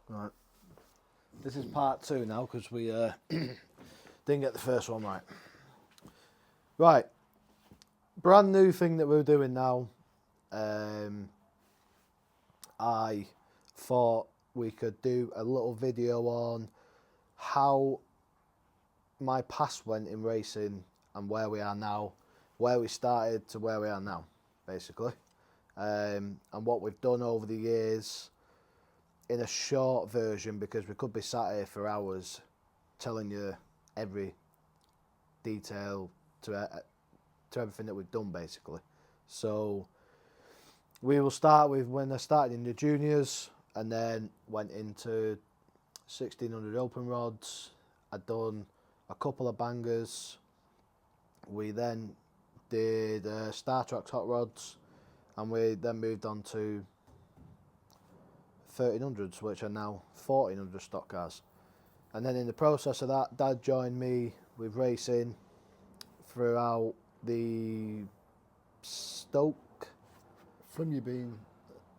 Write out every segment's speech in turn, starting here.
Right. This is part 2 now because we didn't get the first one right. Right. Brand new thing that we're doing now. I thought we could do a little video on how my past went in racing and where we are now, where we started to where we are now, basically. And what we've done over the years in a short version, because we could be sat here for hours telling you every detail to everything that we've done, basically. So we will start with when I started in the juniors and then went into 1600 open rods. I'd done a couple of bangers. We then did Star Trek hot rods, and we then moved on to 1300s, which are now 1400 stock cars. And then in the process of that, Dad joined me with racing throughout the Stoke. From you being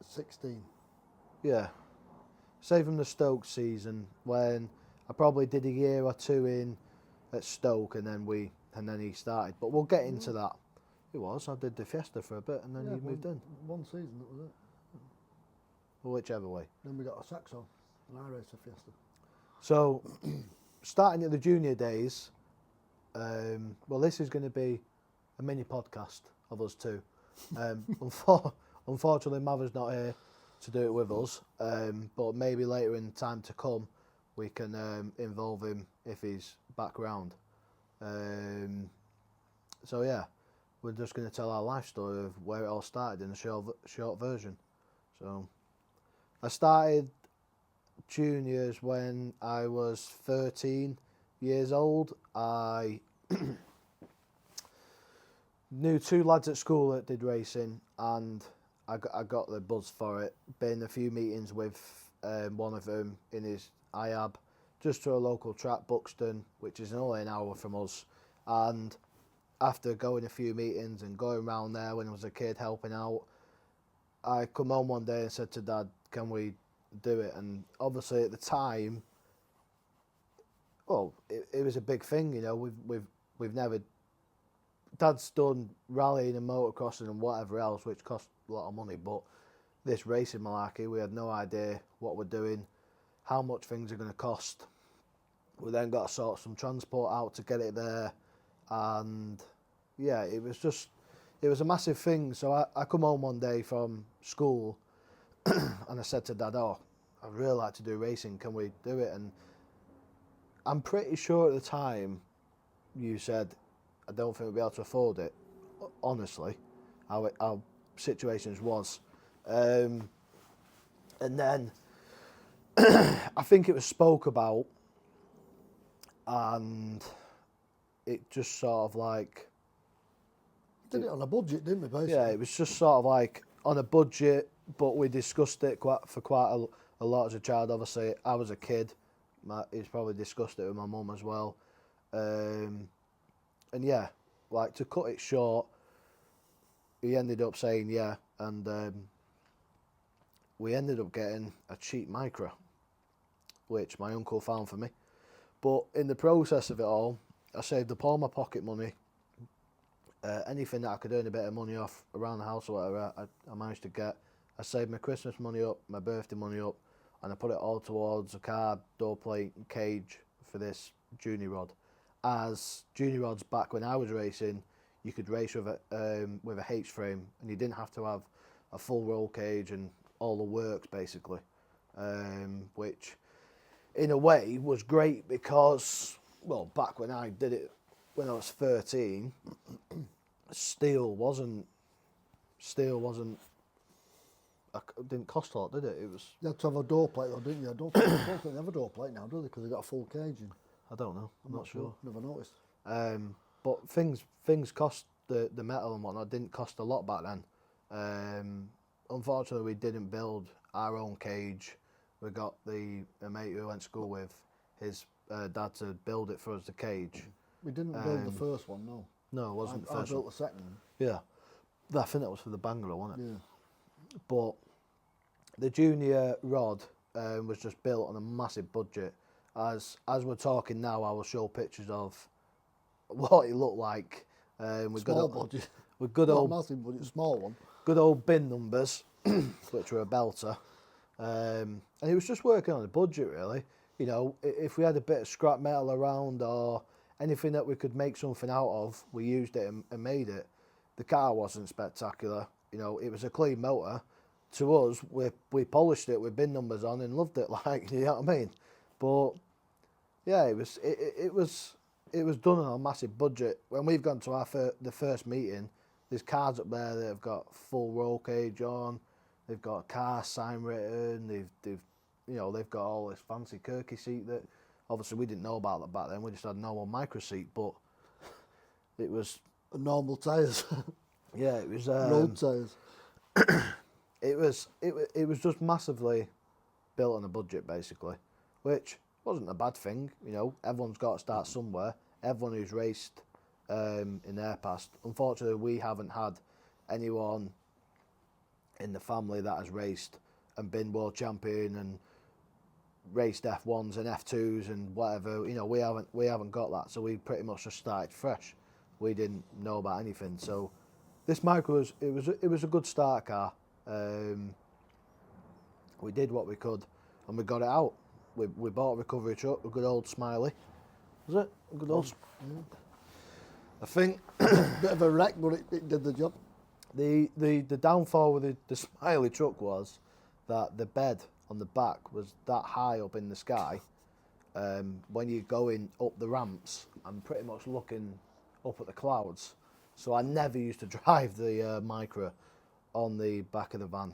16. Yeah. Say from the Stoke season, when I probably did a year or two in at Stoke, and then he started. But we'll get into that. It was. I did the Fiesta for a bit, and then you moved in. One season, that was it. Or whichever way. Then we got a Saxon, and I raced a Fiesta. So, starting at the junior days, well, this is going to be a mini podcast of us two. Unfortunately, Mother's not here to do it with us, but maybe later in time to come, we can involve him if he's back round. So yeah, we're just going to tell our life story of where it all started in a short version. So I started juniors when I was 13 years old. I knew two lads at school that did racing, and I got the buzz for it. Been a few meetings with one of them in his IAB, just to a local track, Buxton, which is only an hour from us. And after going a few meetings and going around there when I was a kid helping out, I come home one day and said to Dad, can we do it? And obviously at the time, well, it was a big thing, you know. We've never. Dad's done rallying and motocrossing and whatever else, which cost a lot of money. But this racing malarkey, we had no idea what we're doing, how much things are going to cost. We then got to sort some transport out to get it there, and yeah, it was a massive thing. So I come home one day from school, and I said to Dad, "Oh, I'd really like to do racing. Can we do it?" And I'm pretty sure at the time you said, I don't think we'll be able to afford it, honestly, how situations was. And then I think it was spoke about, and it just sort of like... Did it on a budget, didn't we, basically? Yeah, it was just sort of like on a budget, but we discussed it for quite a lot as a child. Obviously, I was a kid. He's probably discussed it with my mum as well. And yeah, like to cut it short, he ended up saying yeah, and we ended up getting a cheap Micra, which my uncle found for me. But in the process of it all, I saved up all my pocket money. Anything that I could earn a bit of money off around the house or whatever, I managed to get. I saved my Christmas money up, my birthday money up, and I put it all towards a car, door plate and cage for this junior rod. As junior rods back when I was racing, you could race with a H frame, and you didn't have to have a full roll cage and all the works basically, which in a way was great because, well, back when I did it when I was 13, steel wasn't. It didn't cost a lot, did it? It was. You had to have a door plate though, didn't you? I don't think they have a door plate now, do they? Because they got a full cage in. I don't know. I'm not sure. Never noticed. But things cost the metal and whatnot didn't cost a lot back then. Unfortunately, we didn't build our own cage. We got a mate who I went to school with, his dad to build it for us, the cage. We didn't build the first one, no. No, it wasn't the I first built one. the second one. Yeah. I think that was for the Bangor, wasn't it? Yeah. But the junior rod, was just built on a massive budget. As we're talking now, I will show pictures of what it looked like. With Small good, budget. with good Not old massive budget, small one. good old bin numbers, which were a belter. And it was just working on a budget, really. You know, if we had a bit of scrap metal around or anything that we could make something out of, we used it and made it. The car wasn't spectacular. You know, it was a clean motor. To us, we polished it with bin numbers on and loved it. Like, you know what I mean? But yeah, it was done on a massive budget. When we've gone to the first meeting, there's cars up there that have got full roll cage on. They've got a car sign written. They've got all this fancy Kirky seat that obviously we didn't know about that back then. We just had a normal micro seat, but it was Normal tyres. yeah, it was Road tyres. it was just massively built on a budget basically, which wasn't a bad thing. You know, everyone's got to start somewhere. Everyone who's raced in their past, unfortunately, we haven't had anyone in the family that has raced and been world champion and raced F1s and F2s and whatever. You know, we haven't got that, so we pretty much just started fresh. We didn't know about anything, so this micro was a good start car. We did what we could, and we got it out. We bought a recovery truck, a good old Smiley. Was it a good old? I think Bit of a wreck, but it did the job. the downfall with the Smiley truck was that the bed on the back was that high up in the sky. When you're going up the ramps, I'm pretty much looking up at the clouds. So I never used to drive the Micra on the back of the van,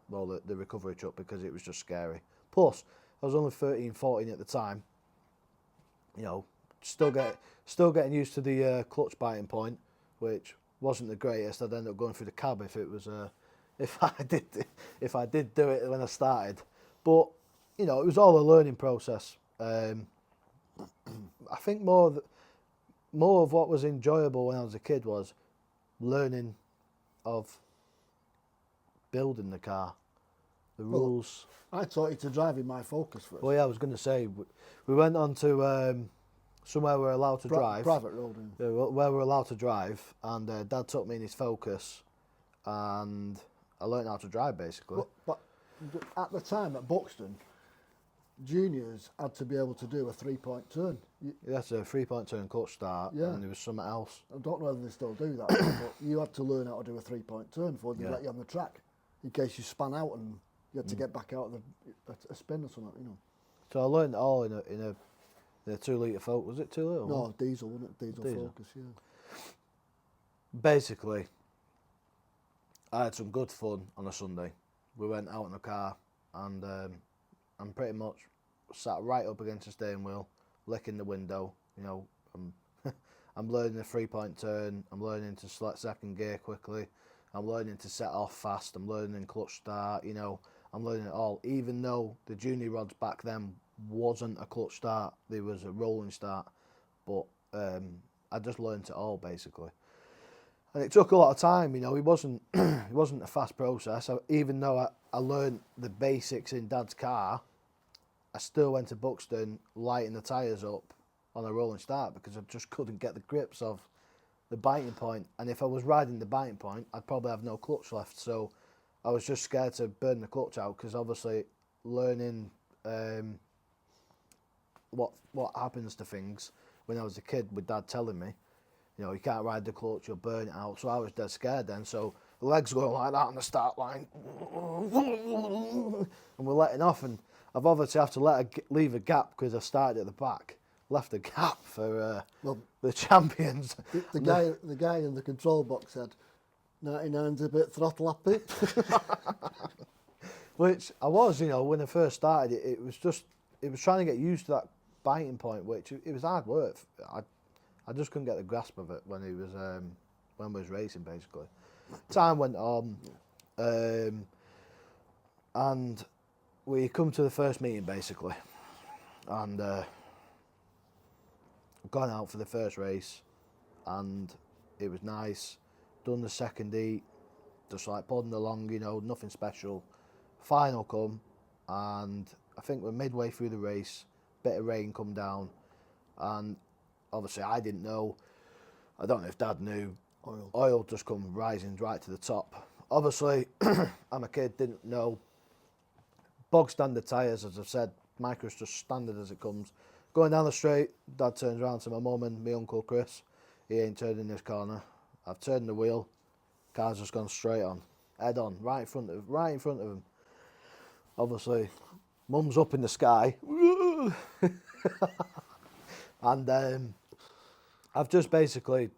well, the recovery truck, because it was just scary. Plus, I was only 13, 14 at the time. You know, still getting used to the clutch biting point, which wasn't the greatest. I'd end up going through the cab if it was if I did do it when I started. But you know, it was all a learning process. I think more of what was enjoyable when I was a kid was learning of building the car, the rules. I taught you to drive in my Focus first. Well, yeah, I was going to say, we went on to somewhere we're allowed to drive. Private road. Where we're allowed to drive, and Dad took me in his Focus, and I learned how to drive, basically. But at the time at Buxton, juniors had to be able to do a 3-point turn. That's a 3-point turn clutch start, Yeah. and there was something else. I don't know whether they still do that, but you had to learn how to do a 3-point turn before they Yeah. let you on the track, in case you span out and you had to get back out of a spin or something, you know. So I learned it all in a 2-litre Focus. Was it 2 litre? No, diesel, wasn't it? Diesel Focus, yeah. Basically, I had some good fun on a Sunday. We went out in the car, and I'm pretty much sat right up against the steering wheel, licking the window. You know, I'm learning a 3-point turn. I'm learning to select second gear quickly. I'm learning to set off fast. I'm learning clutch start. You know, I'm learning it all. Even though the junior rods back then wasn't a clutch start, there was a rolling start. But I just learned it all basically. And it took a lot of time, you know. It wasn't a fast process. Even though I learned the basics in Dad's car, I still went to Buxton lighting the tyres up on a rolling start because I just couldn't get the grips of the biting point. And if I was riding the biting point, I'd probably have no clutch left. So I was just scared to burn the clutch out because obviously learning what happens to things when I was a kid with Dad telling me, you know, you can't ride the clutch, you'll burn it out. So I was dead scared then. So the legs going like that on the start line, and we're letting off. And I've obviously have to leave a gap because I started at the back. Left a gap for the champions. The guy in the control box said, 99's a bit throttle happy. Which I was, you know, when I first started. It was trying to get used to that biting point, which it was hard work. I just couldn't get the grasp of it when we was racing, basically. Time went on, and we come to the first meeting, basically, and gone out for the first race, and it was nice. Done the second heat, just like plodding along, you know, nothing special. Final come, and I think we're midway through the race. Bit of rain come down, and obviously I didn't know. I don't know if Dad knew. Oil just come rising right to the top. Obviously, I'm a kid, didn't know. Bog standard tyres, as I've said, Micro's just standard as it comes. Going down the straight, Dad turns around to my mum and my uncle Chris. He ain't turning this corner. I've turned the wheel. Car's just gone straight on, head on, right in front of him. Obviously, Mum's up in the sky, and I've just basically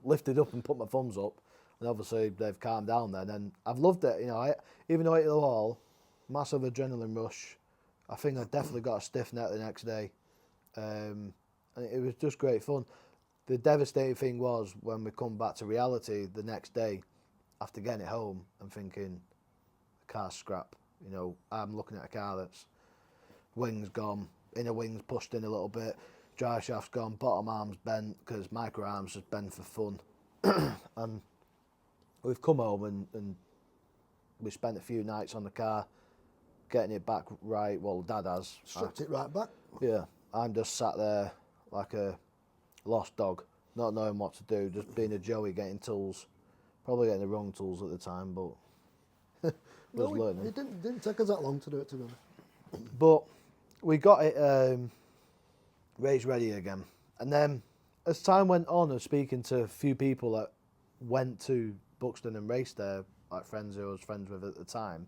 lifted up and put my thumbs up, and obviously they've calmed down then, and I've loved it. You know, even though I hit the wall, massive adrenaline rush. I think I definitely got a stiff neck the next day, and it was just great fun. The devastating thing was when we come back to reality the next day, after getting it home and thinking, the car's scrap. You know, I'm looking at a car that's wings gone, inner wings pushed in a little bit, drive shaft's gone, bottom arm's bent because micro arms just bent for fun. And we've come home and we spent a few nights on the car getting it back right. Well, Dad has. Stripped it right back. Yeah, I'm just sat there like a lost dog, not knowing what to do, just being a Joey, getting tools. Probably getting the wrong tools at the time, but was learning. It didn't take us that long to do it, to be honest. But we got it race ready again. And then as time went on, and speaking to a few people that went to Buxton and raced there, like friends who I was friends with at the time,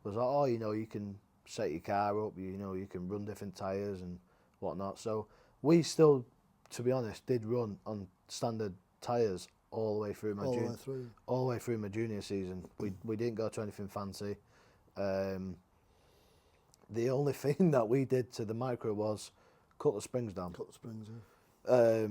was like, oh, you know, you can set your car up, you know, you can run different tyres and whatnot. So we still, to be honest, did run on standard tyres all the way through my junior season. We didn't go to anything fancy. The only thing that we did to the micro was cut the springs down. Cut the springs, yeah.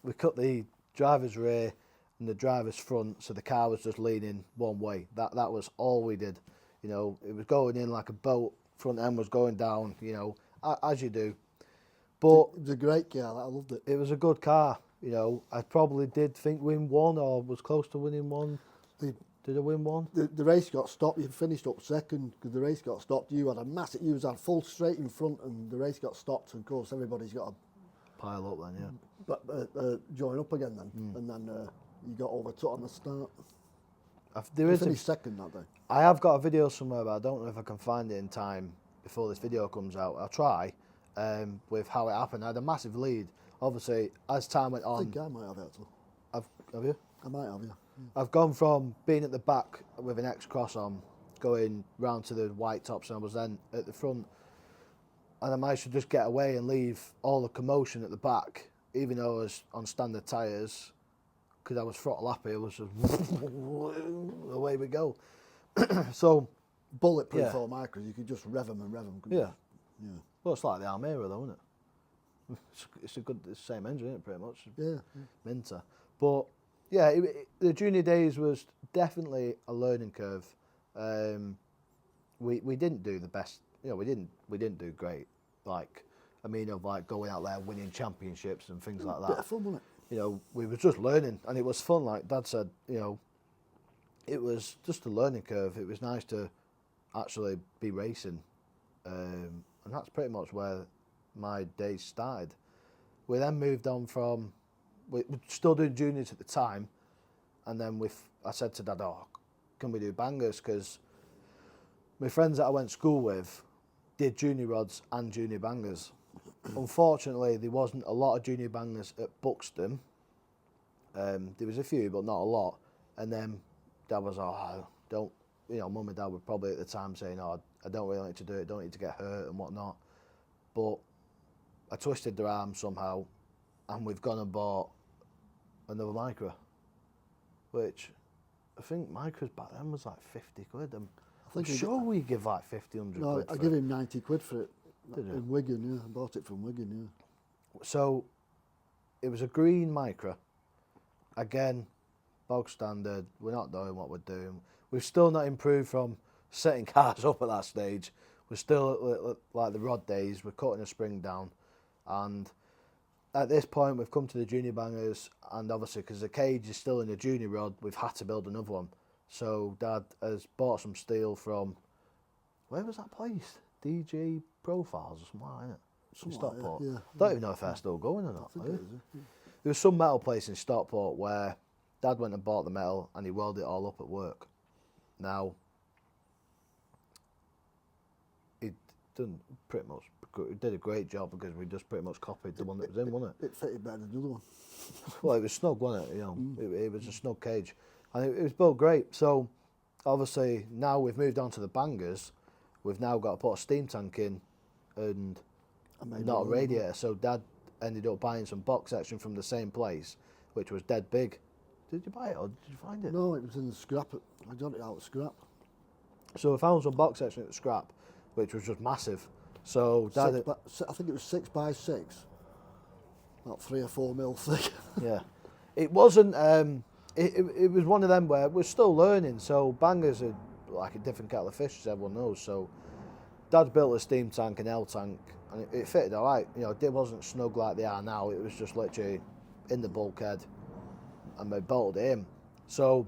We cut the driver's rear and the driver's front, so the car was just leaning one way. That was all we did. You know, it was going in like a boat. Front end was going down. You know, as you do. But it was a great car. I loved it. It was a good car. You know, I probably did think win one or was close to winning one. Did I win one? The race got stopped. You finished up second because the race got stopped. You had had full straight in front, and the race got stopped. And of course, everybody's got to pile up then, yeah. But join up again then, and then you got overtook on the start. You finished second that day. I have got a video somewhere, but I don't know if I can find it in time before this video comes out. I'll try with how it happened. I had a massive lead. Obviously, as time went on... I think I might have it, actually. Have you? I might have, yeah. I've gone from being at the back with an X cross on, going round to the white tops, and I was then at the front. And I managed to just get away and leave all the commotion at the back, even though I was on standard tyres, because I was throttle happy. It was just away we go. So bulletproof for micros, you could just rev them. Yeah. Well, it's like the Almera, though, isn't it? It's the same engine, isn't it, pretty much? Yeah. Minter. But yeah, the junior days was definitely a learning curve. We didn't do the best. You know, we didn't do great. Like, I mean, of like going out there winning championships and things like that. Bit of fun, wasn't it? You know, we were just learning, and it was fun. Like Dad said, you know, it was just a learning curve. It was nice to actually be racing, and that's pretty much where my days started. We then moved on from, we were still doing juniors at the time, and then I said to Dad, oh, can we do bangers? Because my friends that I went to school with did junior rods and junior bangers. Unfortunately, there wasn't a lot of junior bangers at Buxton. There was a few, but not a lot. And then Dad was, don't, you know, Mum and Dad were probably at the time saying, oh, I don't really like to do it, don't need to get hurt and whatnot. But I twisted their arm somehow, and we've gone and bought another micro, which I think micros back then was like 50 quid. I'm sure we give like 50, 100 no, quid I for give it. him 90 quid for it. Did you? In Wigan, yeah. I bought it from Wigan, yeah. So it was a green micro. Again, bog standard. We're not doing what we're doing. We've still not improved from setting cars up at that stage. We're still like the rod days. We're cutting a spring down. And at this point, we've come to the junior bangers. And obviously, because the cage is still in the junior rod, we've had to build another one. So Dad has bought some steel from where was that place? DJ Profiles or something like that, innit? In Something like that, Stockport. yeah. Don't even know if they're still going or not. I think eh? it is, yeah. There was some metal place in Stockport where Dad went and bought the metal and he welded it all up at work. Now, he done pretty much, he did a great job because we just pretty much copied the one that was in, wasn't it? It fitted better than the other one. Well, it was snug, wasn't it? You know, it was a snug cage, and it was built great. So, obviously, now we've moved on to the bangers. We've now got to put a steam tank in, and I made not a one of them. radiator. So Dad ended up buying some box section from the same place, which was dead big. Did you buy it or did you find it? No, it was in the scrap. I got it out of scrap. So we found some box section at the scrap, which was just massive. So Dad, I think it was 6 by 6, about 3 or 4 mil thick. yeah, it wasn't. It was one of them where we're still learning. So bangers are like a different kettle of fish, as everyone knows. So Dad built a steam tank and L tank, and it fitted all right. You know, it wasn't snug like they are now. It was just literally in the bulkhead, and we bolted it in. So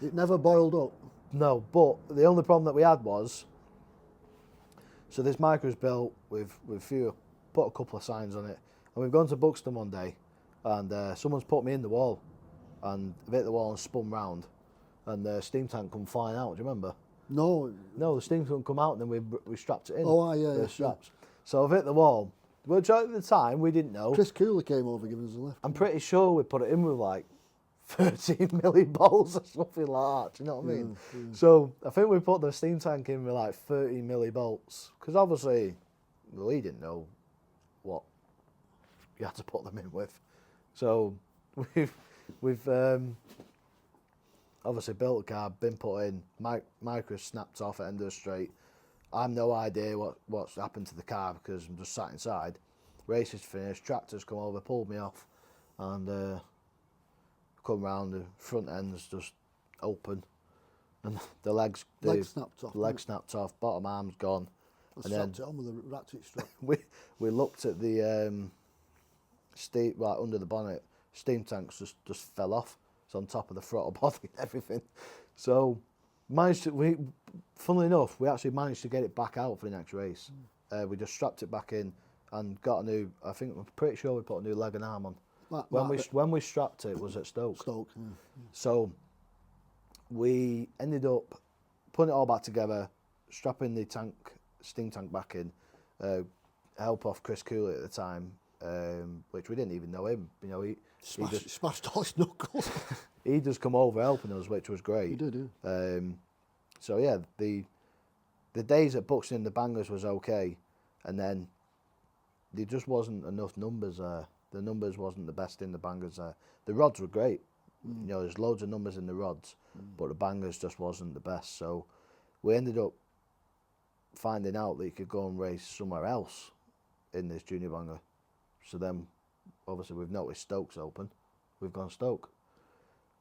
It never boiled up. no, but the only problem that we had was, so this micro's built with put a couple of signs on it, and we've gone to Buxton one day, and someone's put me in the wall, and I've hit the wall and spun round, and the steam tank come flying out. Do you remember? No. No, the steam tank come out, and then we strapped it in. Oh, yeah, the yeah. straps. So I've hit the wall, which at the time we didn't know. Chris Cooler came over giving us a lift. I'm pretty sure we put it in with like 13 milli bolts or something like that. Do you know what I mean? Yeah. So I think we put the steam tank in with like 30 milli bolts because obviously we didn't know what you had to put them in with. So we've obviously built a car, been put in. Micro snapped off at end of the straight. I've no idea what's happened to the car because I'm just sat inside. Race is finished. Tractors come over, pulled me off, and come round. The front end's just open, and the legs Snapped off. leg snapped off. Bottom arm's gone. I and then- strapped it on with a ratchet strap. We looked at the steam right under the bonnet. Steam tanks just fell off. It's on top of the throttle body and everything. So funnily enough, we actually managed to get it back out for the next race. We just strapped it back in and got a new. I think I'm pretty sure we put a new leg and arm on. When we strapped it was at Stoke. Stoke, yeah. So we ended up putting it all back together, strapping the steam tank back in. Help off Chris Cooley at the time, which we didn't even know him. You know, he Smashed all his knuckles. he just come over helping us, which was great. He did, yeah. So yeah, the days at Buxton, the bangers was okay, and then there just wasn't enough numbers there. The numbers wasn't the best in the bangers there. The rods were great. You know, there's loads of numbers in the rods, but the bangers just wasn't the best. So we ended up finding out that you could go and race somewhere else in this junior banger. So then, obviously, we've noticed Stoke's open. We've gone Stoke.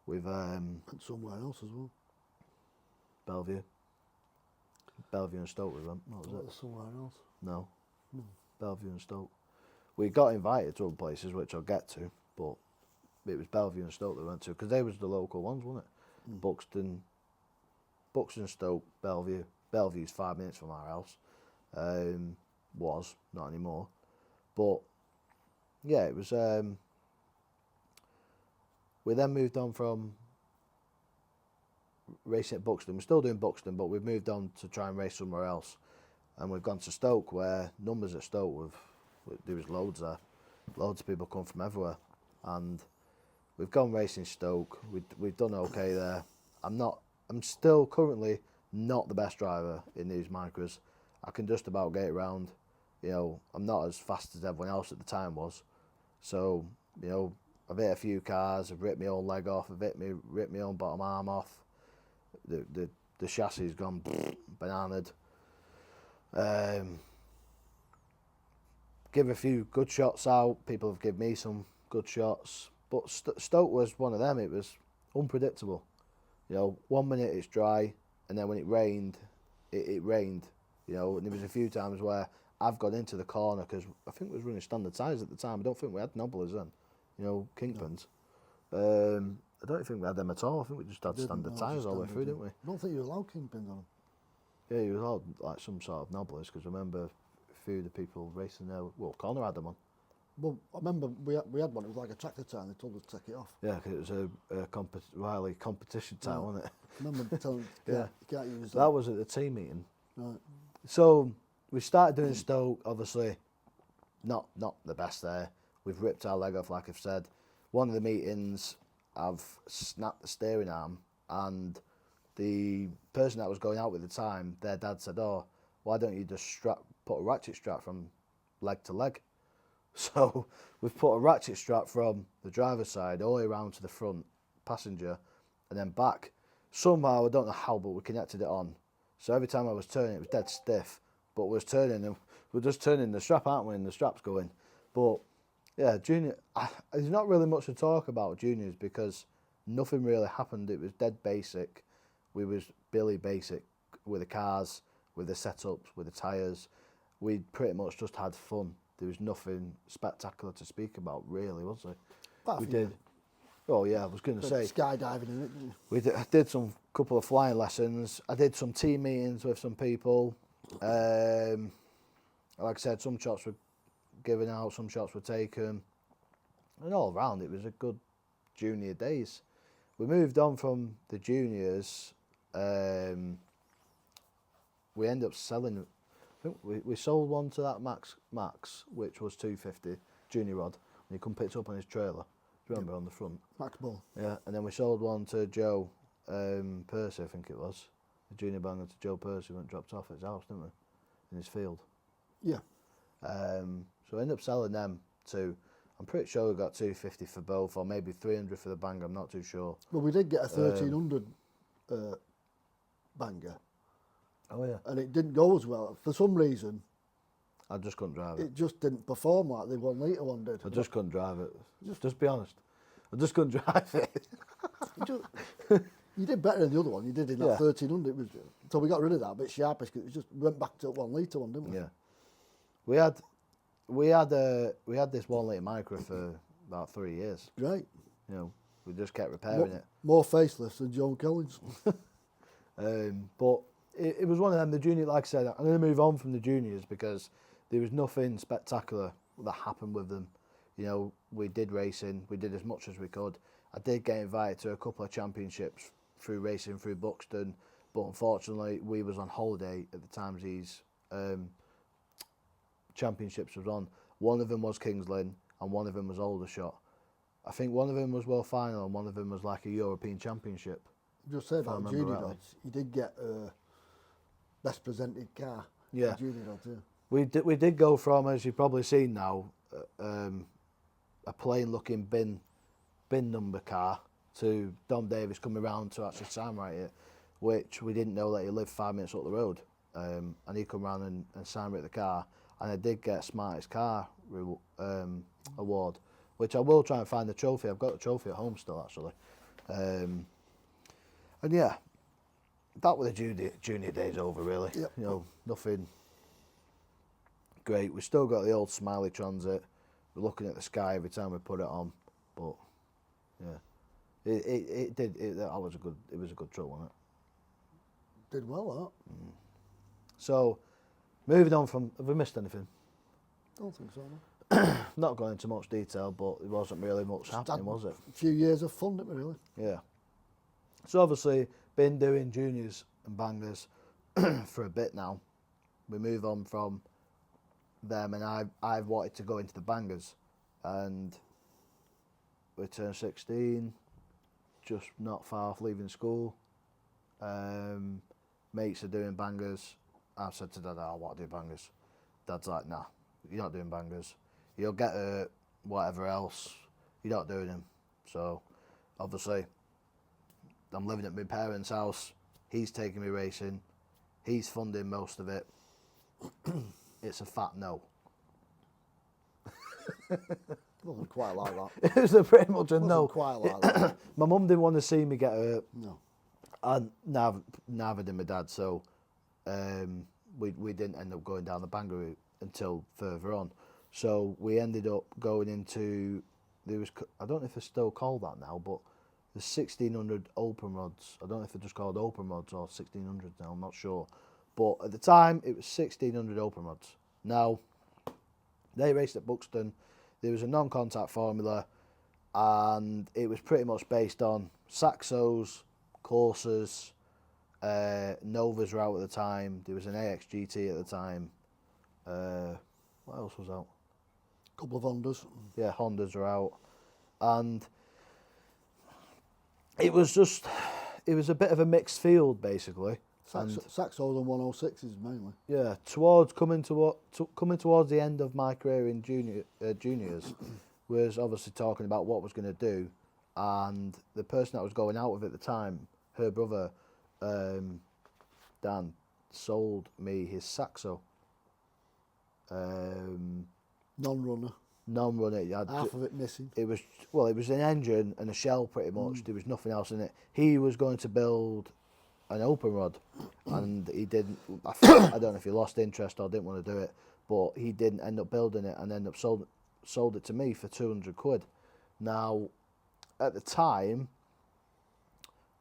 We've And somewhere else as well. Bellevue and Stoke. We went. What was it? Somewhere else. No. Bellevue and Stoke. We got invited to other places, which I'll get to, but it was Bellevue and Stoke that we went to because they was the local ones, wasn't it? Buxton, Stoke, Bellevue. Bellevue's 5 minutes from our house. Was not anymore, but yeah, it was. We then moved on from racing at Buxton. We're still doing Buxton, but we've moved on to try and race somewhere else, and we've gone to Stoke, where numbers at Stoke there was loads there. Loads of people come from everywhere, and we've gone racing Stoke. We've done okay there. I'm still currently not the best driver in these micros. I can just about get it round. You know, I'm not as fast as everyone else at the time was. So, you know, I've hit a few cars. I've ripped my own leg off. I've ripped my own bottom arm off. The chassis has gone bananaed. Give a few good shots out. People have given me some good shots. But Stoke was one of them. It was unpredictable. You know, 1 minute it's dry, and then when it rained, it rained. You know, and there was a few times where I've got into the corner because I think we was running standard tyres at the time. I don't think we had Nobblers then. You know, Kingpins. I don't think we had them at all. I think we just had standard tyres all the way through, didn't we? I don't think you allowed kingpins on them. Yeah, he was all like some sort of nobblers, because I remember a few of the people racing there. Well, Connor had them on. Well, I remember we had one. It was like a tractor tie, and they told us to take it off. Yeah, 'cause it was a Riley competition time, Yeah. wasn't it? I remember telling them, Yeah. you can't use That that. was at the team meeting. Right. So we started doing Stoke, obviously not the best there. We've ripped our leg off, like I've said. One of the meetings, I've snapped the steering arm, and the person that was going out at the time, their dad said, "Oh, why don't you just put a ratchet strap from leg to leg?" So we've put a ratchet strap from the driver's side all the way around to the front passenger, and then back. Somehow, I don't know how, but we connected it on. So every time I was turning, it was dead stiff. But we're just turning the strap, aren't we? And the strap's going. But yeah, junior. There's not really much to talk about juniors because nothing really happened. It was dead basic. We was Billy basic with the cars, with the setups, with the tyres. We pretty much just had fun. There was nothing spectacular to speak about, really, was there? Apart We from did. Oh yeah, I was going to the say. skydiving in it, didn't you? I did some couple of flying lessons. I did some team meetings with some people. Like I said, some shots were given out, some shots were taken, and all round it was a good junior days. We moved on from the juniors. We ended up selling. I think we sold one to that Max, which was 250 junior rod, and he come picked it up on his trailer. Do you remember on the front? Max Ball. Yeah, and then we sold one to Joe Percy, I think it was. The junior banger to Joe Percy went dropped off at his house, didn't we? In his field. Yeah. So I ended up selling them to, I'm pretty sure we got 250 for both, or maybe 300 for the banger, I'm not too sure. Well, we did get a 1300 banger, Oh yeah. and it didn't go as well. For some reason, I just couldn't drive it. it just didn't perform like the 1 litre one did. I just couldn't drive it. Just be honest. I just couldn't drive it. You did better than the other one. You did in that Yeah. 1300. It was, so we got rid of that bit sharpish because it just went back to 1 litre one, didn't we? Yeah. We had this 1 litre micro for about 3 years. Great. You know, we just kept repairing it. More faceless than Joan Collins. But it was one of them, the junior, like I said, I'm going to move on from the juniors because there was nothing spectacular that happened with them. You know, we did racing, we did as much as we could. I did get invited to a couple of championships through racing through Buxton, but unfortunately we was on holiday at the time these championships was on. One of them was Kings Lynn and one of them was Aldershot. I think one of them was World Final and one of them was like a European Championship. Just say If I about remember junior rightly. dogs, you did get a best presented car. Yeah. for junior dogs, yeah. We did go from, as you've probably seen now, a plain looking bin number car to Dom Davis coming around to actually sign right it, which we didn't know that he lived 5 minutes up the road. And he come round and signed right the car, and I did get Smartest Car award, which I will try and find the trophy. I've got the trophy at home still actually. And yeah, that was the junior days over really. Yep. You know, nothing great. We still got the old Smiley Transit. We're looking at the sky every time we put it on, but yeah, that was a good truck, wasn't it? Did well, that. So, moving on from, have we missed anything? Don't think so, no. Not going into much detail, but there wasn't really much Just happening, had was it? A few years of fun, didn't we, really? Yeah. So obviously, been doing juniors and bangers for a bit now. We move on from them, and I've wanted to go into the bangers, and we turned 16, just not far off leaving school. Mates are doing bangers. I've said to Dad, I want to do bangers. Dad's like, nah, you're not doing bangers. You'll get hurt, whatever else. You're not doing them. So, obviously, I'm living at my parents' house. He's taking me racing. He's funding most of it. It's a fat no. Wasn't quite like that. It was pretty much a Wasn't no. quite like that. My mum didn't want to see me get hurt, No. and neither did my dad. So we didn't end up going down the banger route until further on. So we ended up going into, I don't know if they're still called that now, but the 1600 open rods. I don't know if they're just called open rods or 1600s now. I'm not sure, But at the time, it was 1,600 open rods. Now, they raced at Buxton. There was a non-contact formula, and it was pretty much based on Saxos, Corsas, Novas were out at the time. There was an AXGT at the time. What else was out? Couple of Hondas. Yeah, Hondas were out. And it was a bit of a mixed field, basically. Saxos and 106s mainly. Yeah, coming towards the end of my career in juniors, was obviously talking about what was going to do, and the person that was going out with at the time, her brother, Dan, sold me his Saxo. Non-runner. Non-runner. Half of it missing. It was an engine and a shell pretty much. There was nothing else in it. He was going to build an open rod, and he didn't. I don't know if he lost interest or didn't want to do it, but he didn't end up building it and ended up sold it to me for 200 quid. Now, at the time,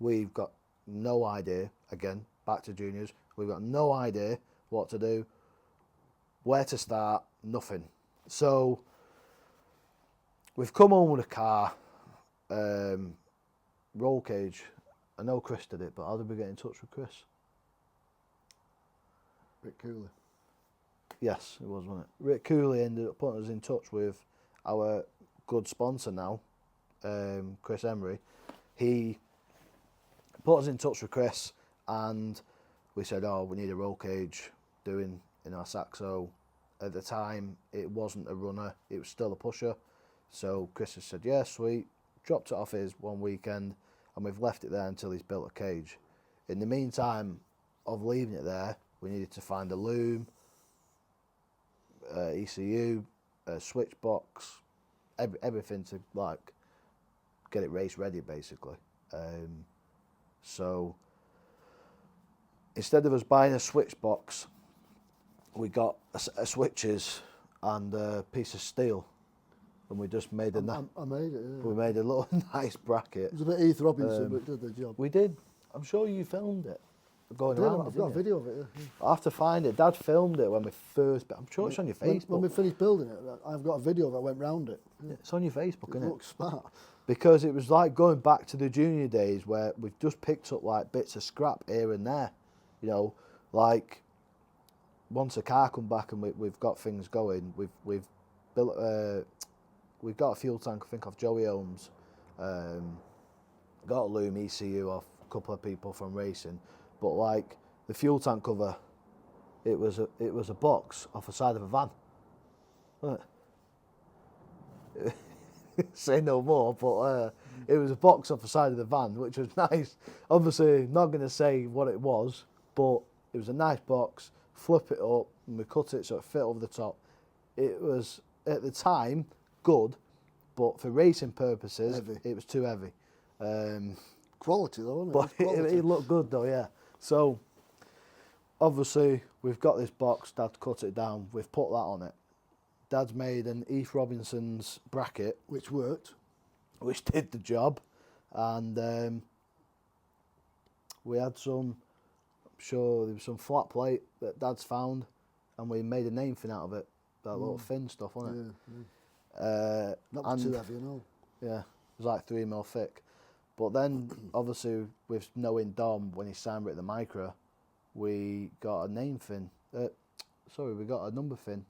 we've got no idea. Again, back to juniors, we've got no idea what to do, where to start, nothing. So we've come home with a car, roll cage. I know Chris did it, but how did we get in touch with Chris? Rick Cooley. Yes, it was, wasn't it? Rick Cooley ended up putting us in touch with our good sponsor now, Chris Emery. He put us in touch with Chris, and we said, oh, we need a roll cage doing in our Saxo. At the time, it wasn't a runner, it was still a pusher. So Chris has said, yeah, sweet. Dropped it off his one weekend, and we've left it there until he's built a cage. In the meantime of leaving it there, we needed to find a loom, ECU, a switch box, everything to like get it race ready basically. So instead of us buying a switch box, we got a switches and a piece of steel, and we just made I made it, yeah. we made a little nice bracket. It was a bit Heath Robinson, but it did the job. We did. I'm sure you filmed it. Going around. I've got a video of it, yeah. I have to find it. Dad filmed it when we first. I'm sure it's on your Facebook. When we finished building it, I've got a video of it. I went round it. Yeah, it's on your Facebook, It isn't it? looks smart. Because it was like going back to the junior days where we've just picked up like bits of scrap here and there. You know, like once a car come back and we've got things going, we've built. We've got a fuel tank, I think, off Joey Holmes. Got a loom ECU off a couple of people from racing, but like the fuel tank cover, it was a box off the side of a van. Right. Say no more, but it was a box off the side of the van, which was nice. Obviously, not going to say what it was, but it was a nice box. Flip it up, and we cut it so it fit over the top. It was at the time good, but for racing purposes, it was too heavy. Quality though, but it looked good though, yeah. So obviously we've got this box. Dad cut it down. We've put that on it. Dad's made an Heath Robinson's bracket, which worked, which did the job, and we had some. I'm sure there was some flat plate that Dad's found, and we made a name fin out of it. That little fin stuff, wasn't it? Yeah. Not too heavy, no. Yeah, it was like 3 mil thick. But then, obviously, with knowing Dom when he signed at the Micra, we got a name fin. We got a number fin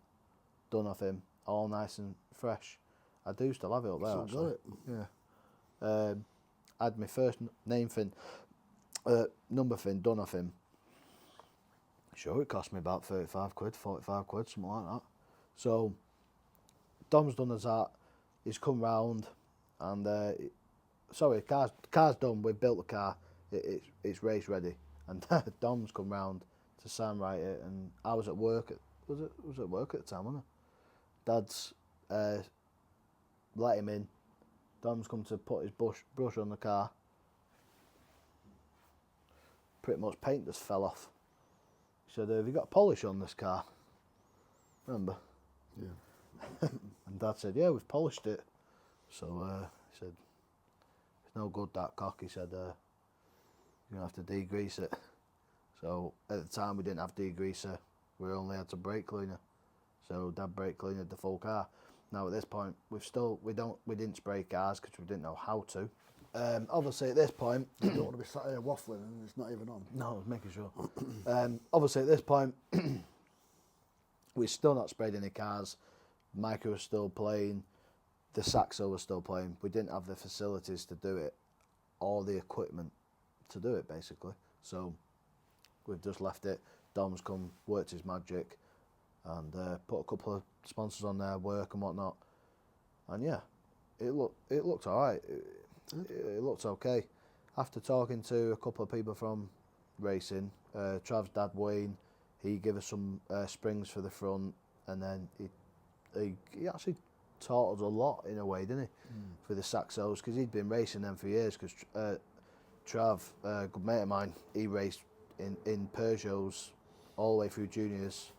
done off him, all nice and fresh. I do still have it up there. Still actually. got it. Yeah. I had my first name fin, number fin done off him. Sure, it cost me about 35 quid, 45 quid, something like that. So, Dom's done us that. He's come round, and car's done. We've built the car. It's race ready, and Dom's come round to signwrite it. And I was at work. Was at work at the time, wasn't I? Dad's let him in. Dom's come to put his brush on the car. Pretty much paint just fell off. He said, "Have you got polish on this car?" Remember? Yeah. And Dad said, "Yeah, we've polished it." So he said, "It's no good, that cock." He said, "You're going to have to degrease it." So at the time we didn't have degreaser, we only had to brake cleaner. So Dad brake cleaned the full car. Now at this point we didn't spray cars because we didn't know how to. Obviously at this point, You don't want to be sat here waffling and it's not even on. no, I was making sure. Obviously at this point we've still not sprayed any cars. Micah was still playing, the Saxo was still playing. We didn't have the facilities to do it, or the equipment to do it basically. So we've just left it. Dom's come, worked his magic, and put a couple of sponsors on there, work and whatnot. And yeah, it looked all right. It looked okay. After talking to a couple of people from racing, Trav's dad Wayne, he gave us some springs for the front, and then he actually taught us a lot in a way, didn't he, for the Saxos, because he'd been racing them for years. Because Trav, a good mate of mine, he raced in Peugeots all the way through juniors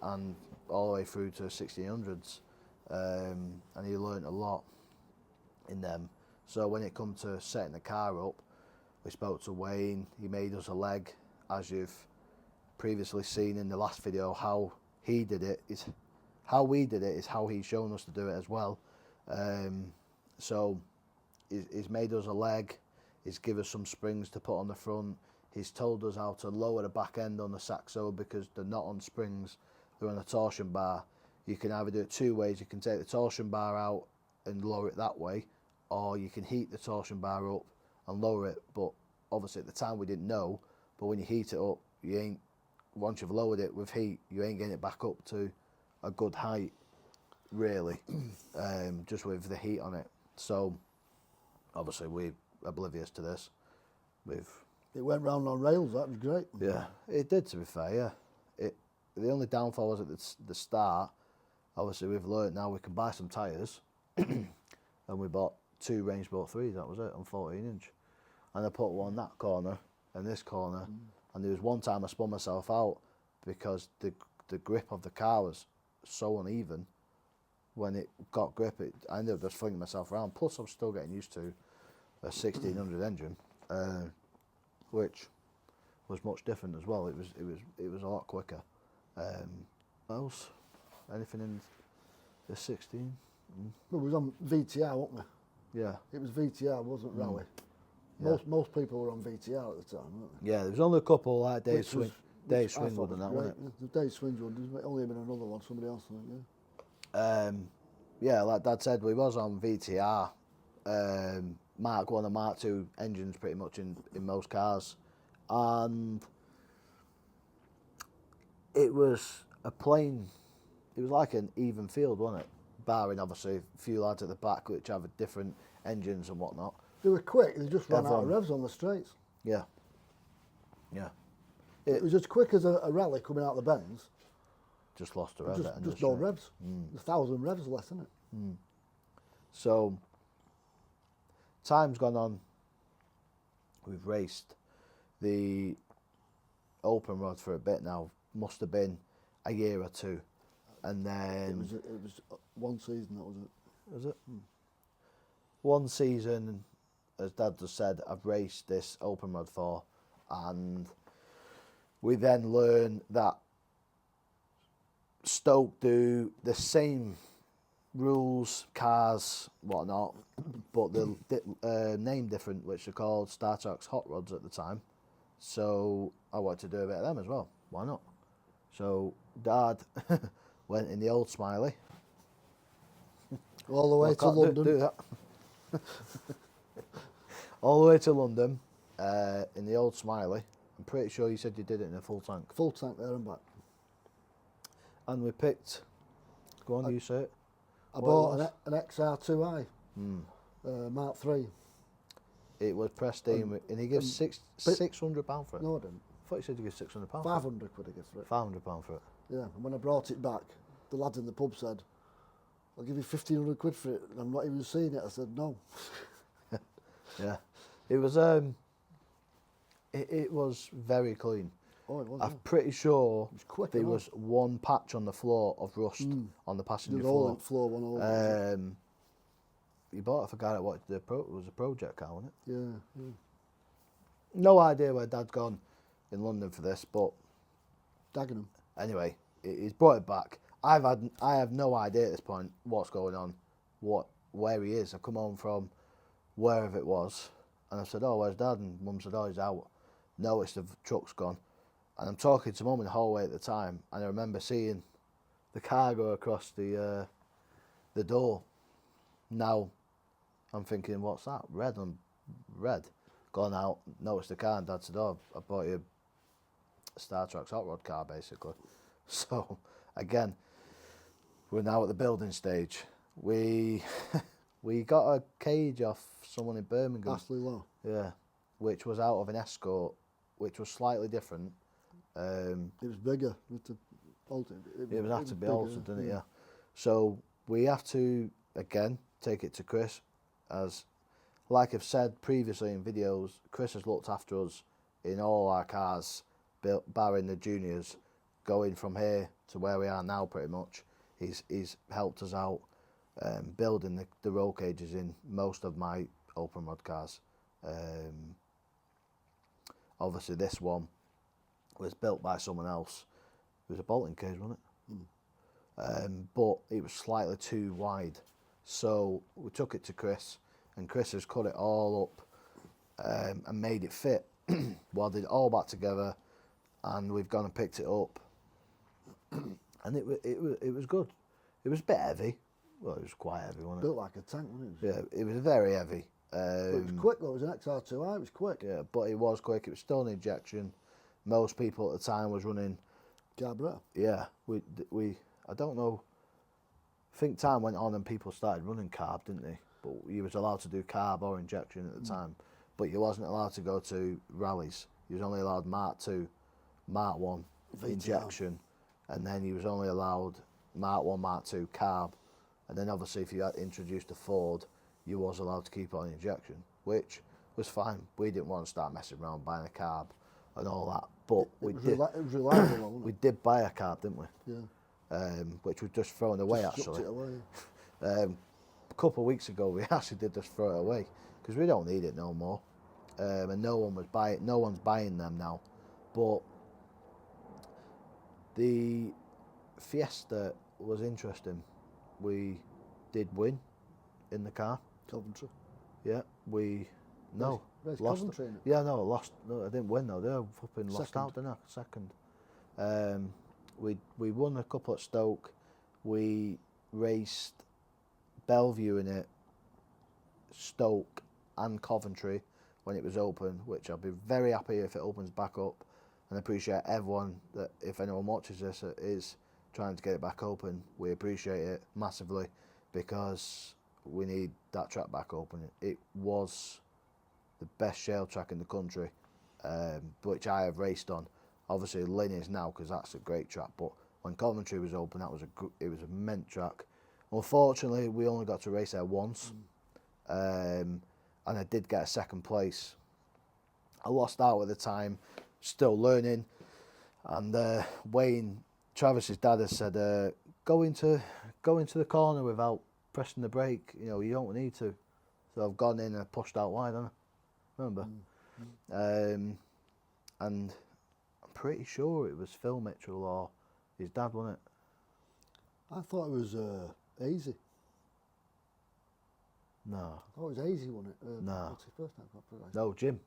and all the way through to 1600s, and he learnt a lot in them. So when it come to setting the car up, we spoke to Wayne. He made us a leg, as you've previously seen in the last video. How he did it is how we did it is how he's shown us to do it as well. So he's made us a leg. He's given us some springs to put on the front. He's told us how to lower the back end on the Saxo because they're not on springs, they're on a torsion bar. You can either do it two ways. You can take the torsion bar out and lower it that way, or you can heat the torsion bar up and lower it. But obviously at the time we didn't know, but when you heat it up, once you've lowered it with heat, you ain't getting it back up to a good height, really, just with the heat on it. So obviously we're oblivious to this. It went round on rails, that was great. Yeah, it did, to be fair, yeah. The only downfall was at the start. Obviously we've learnt now we can buy some tyres, and we bought 2 Range Sport 3s, that was it, on 14-inch. And I put one that corner and this corner, and there was one time I spun myself out because the grip of the car was so uneven. When it got grip, I ended up just flinging myself around. Plus I was still getting used to a 1600 engine, which was much different as well. It was a lot quicker. What else? Anything in the 16? Well, we was on VTR, weren't we? Yeah. It was VTR, wasn't Rally. Yeah. Most people were on VTR at the time, weren't they? Yeah, there was only a couple like Dave Which was- Dave which I thought Swinwood and was that, great. wasn't it? The Dave Swinwood, there's only been another one, somebody else, I think, yeah. Yeah, like Dad said, we was on VTR. Mark 1 and Mark 2 engines pretty much in most cars. And it was it was like an even field, wasn't it? Barring obviously a few lads at the back which have different engines and whatnot. They were quick, they just ran out of Everyone- revs on the straights. Yeah. Yeah. It was as quick as a rally coming out of the bends. Just lost a rev. Just no revs. 1,000 revs less, isn't it? So, time's gone on. We've raced the open rod for a bit now. Must have been a year or two. And then... It was one season, that was it. Was it? One season, as Dad just said, I've raced this open rod for, and we then learn that Stoke do the same rules, cars, whatnot, but they're name different, which are called StarTrax Hot Rods at the time. So I wanted to do a bit of them as well. Why not? So Dad went in the old Smiley. All the way to Can't London. do that. All the way to London in the old Smiley. I'm pretty sure you said you did it in a full tank. Full tank there and back. And we picked. Go on, you say it. I What bought it an XR2i, Mark 3. It was Prestine, and he gives £600 for it. No, I didn't. I thought you said you give £600. 500 quid I give for it. £500 for it. Yeah, and when I brought it back, the lads in the pub said, I'll give you 1,500 quid for it, and I'm not even seeing it. I said, no. Yeah, it was. It was very clean. Oh, it was. I'm pretty sure was quick there enough. was one patch on the floor of rust on the passenger There was all floor. on floor one over. You bought it for a guy that wanted it was a project car, wasn't it? Yeah, yeah. No idea where Dad's gone. in London for this, but Dagenham. anyway, he's brought it back. I have no idea at this point what's going on, where he is. I come home from wherever it was, and I said, "Oh, where's Dad?" And Mum said, "Oh, he's out." Noticed the truck's gone, and I'm talking to Mum in the hallway at the time, and I remember seeing the car go across the door. Now, I'm thinking, what's that? Red on red. Gone out, noticed the car, and Dad said, "Oh, I bought you a Star Trek hot rod car, basically." So, again, we're now at the building stage. We we got a cage off someone in Birmingham. Astley Law. Yeah, which was out of an Escort, which was slightly different. It was bigger. It It had to be bigger, altered, didn't it? Yeah. So we have to again take it to Chris, as like I've said previously in videos, Chris has looked after us in all our cars, barring the juniors, going from here to where we are now. Pretty much, he's helped us out building the roll cages in most of my open rod cars. Obviously, this one was built by someone else. It was a bolting cage, wasn't it? But it was slightly too wide. So we took it to Chris, and Chris has cut it all up and made it fit. Welded it all back together, and we've gone and picked it up. And it was good. It was a bit heavy. Well, it was quite heavy, wasn't it? Built like a tank, wasn't it? Yeah, it was very heavy. But it was quick though. It was an XR2i. It was quick. Yeah, but it was quick. It was still an injection. Most people at the time was running. Carburettor. Yeah, we I don't know. I think time went on and people started running carb, didn't they? But you was allowed to do carb or injection at the time, but you wasn't allowed to go to rallies. You was only allowed Mark 2, Mark 1 VTR. injection, and then you was only allowed Mark 1, Mark 2 carb, and then obviously if you had introduced a Ford, you was allowed to keep on injection, which was fine. We didn't want to start messing around buying a carb and all that, but It was reliable, wasn't we it? did buy a carb, didn't we? Yeah. Which was just thrown away Just chucked actually. it away. A couple of weeks ago, we actually did just throw it away because we don't need it no more, and no one's buying them now. But the Fiesta was interesting. We did win in the car. Coventry. Yeah, we Race lost. Coventry in it. Yeah, no, lost. No, I didn't win though. They were flipping lost Second. out, didn't I? Second. We won a couple at Stoke. We raced Bellevue in it, Stoke and Coventry when it was open, which I'll be very happy if it opens back up, and I appreciate everyone that if anyone watches this is trying to get it back open. We appreciate it massively because we need that track back open. It was the best shale track in the country, which I have raced on. Obviously, Lynn is now because that's a great track. But when Coventry was open, it was a mint track. Unfortunately, we only got to race there once, and I did get a second place. I lost out at the time, still learning, and Wayne, Travis's dad, has said, "Go into the corner without pressing the brake. You know, you don't need to." So I've gone in and pushed out wide, haven't I? Remember? And I'm pretty sure it was Phil Mitchell or his dad, wasn't it? I thought it was Easy. No. I thought it was Easy, wasn't it? No. What's his first name? I forgot. No, Jim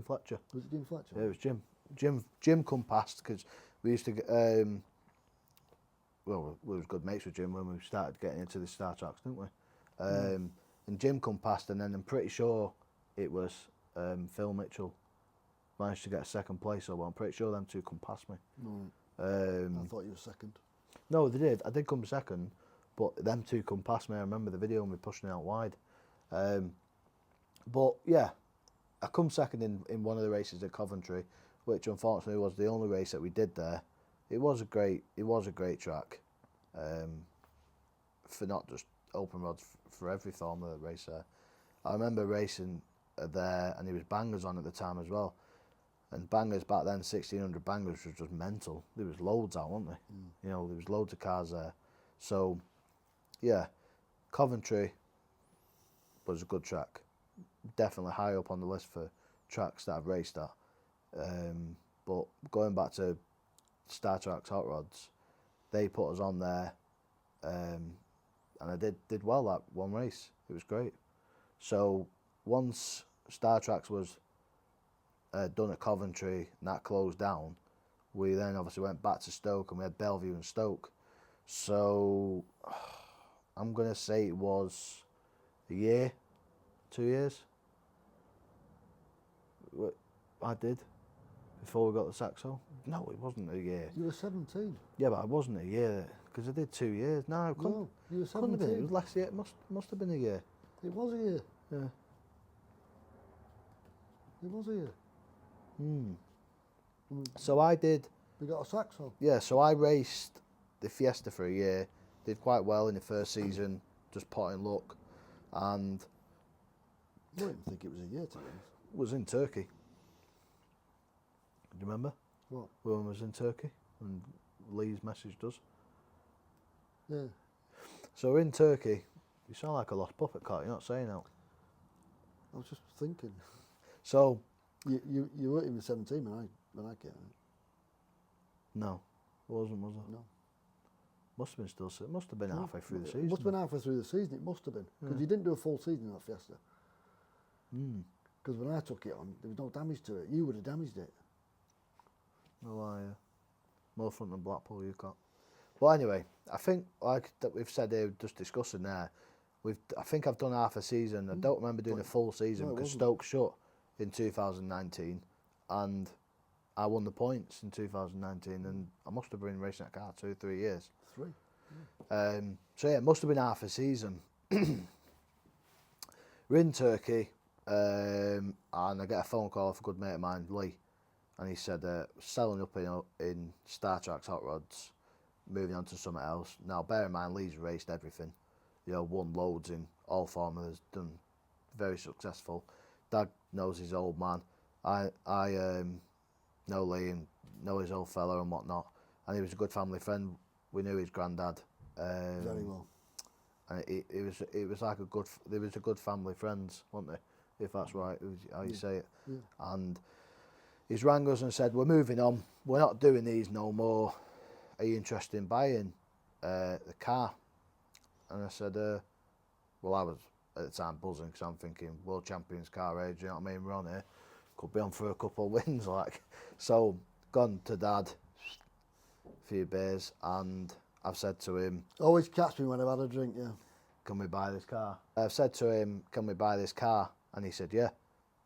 Fletcher. Was it Jim Fletcher? Yeah, it was Jim come past because we used to get, well, we was good mates with Jim when we started getting into the Star Tracks, didn't we? And Jim come past, and then I'm pretty sure it was Phil Mitchell managed to get a second place, so I'm pretty sure them two come past me. No, I thought you were second. No, they did. I did come second, but them two come past me. I remember the video and we pushing it out wide. But yeah, I come second in one of the races at Coventry, which unfortunately was the only race that we did there. It was a great track, for not just open rods, for every form of the race there. I remember racing there, and it was bangers on at the time as well. And bangers back then, 1600 bangers was just mental. There was loads out, weren't there? You know, there was loads of cars there. So, yeah, Coventry was a good track. Definitely high up on the list for tracks that I've raced at. But going back to Star Trek Hot Rods, they put us on there, and I did well that one race. It was great. So once Star Treks was done at Coventry and that closed down, we then obviously went back to Stoke and we had Bellevue and Stoke. So I'm going to say it was a year, 2 years. I did before we got the Saxo. No, it wasn't a year. You were 17. Yeah, but I wasn't a year because I did 2 years. No, it couldn't, No, you were couldn't have been. It 17. was last year. It must have been a year. It was a year. Yeah. It was a year. So I did. We got a Saxo. Yeah. So I raced the Fiesta for a year. Did quite well in the first season, just potting luck, and I don't even think it was a year, to be honest. was in Turkey. Do you remember? What? When was in Turkey and Lee's messaged us. Yeah. So we're in Turkey. You sound like a lost puppet, Carl. You're not saying that. I was just thinking. So You weren't even 17 when I came in. no, it wasn't, was it? No. Must have been still. It must have been No, halfway through the It season. must have been halfway through the season. It must have been. Because Yeah. you didn't do a full season in that Fiesta. Mm. Because when I took it on, there was no damage to it. You would have damaged it. No lie. More front than Blackpool you got. But anyway, I think like that we've said here, just discussing there. I think I've done half a season. I don't remember doing a full season No, it because wasn't. Stoke shut in 2019, and I won the points in 2019, and I must have been racing that car 2 or 3 years. 3. So yeah, it must have been half a season. We're in Turkey, and I get a phone call off a good mate of mine, Lee, and he said selling up in Star Trek Hot Rods, moving on to something else. Now bear in mind, Lee's raced everything, won loads in all formulas, done very successful. Dad knows his old man. I know Lee and know his old fella and whatnot, and he was a good family friend. We knew his granddad. Very well. And it was like there was a good family friends, weren't they? If that's right, how you say it. Yeah. And he's rang us and said, we're moving on. We're not doing these no more. Are you interested in buying the car? And I said, well, I was at the time buzzing because I'm thinking world champions car age, you know what I mean? We're on here. Could be on for a couple of wins, like. So, gone to Dad, a few beers, and I've said to him, Always catch me when I've had a drink, yeah. can we buy this car? I've said to him, can we buy this car? And he said, yeah,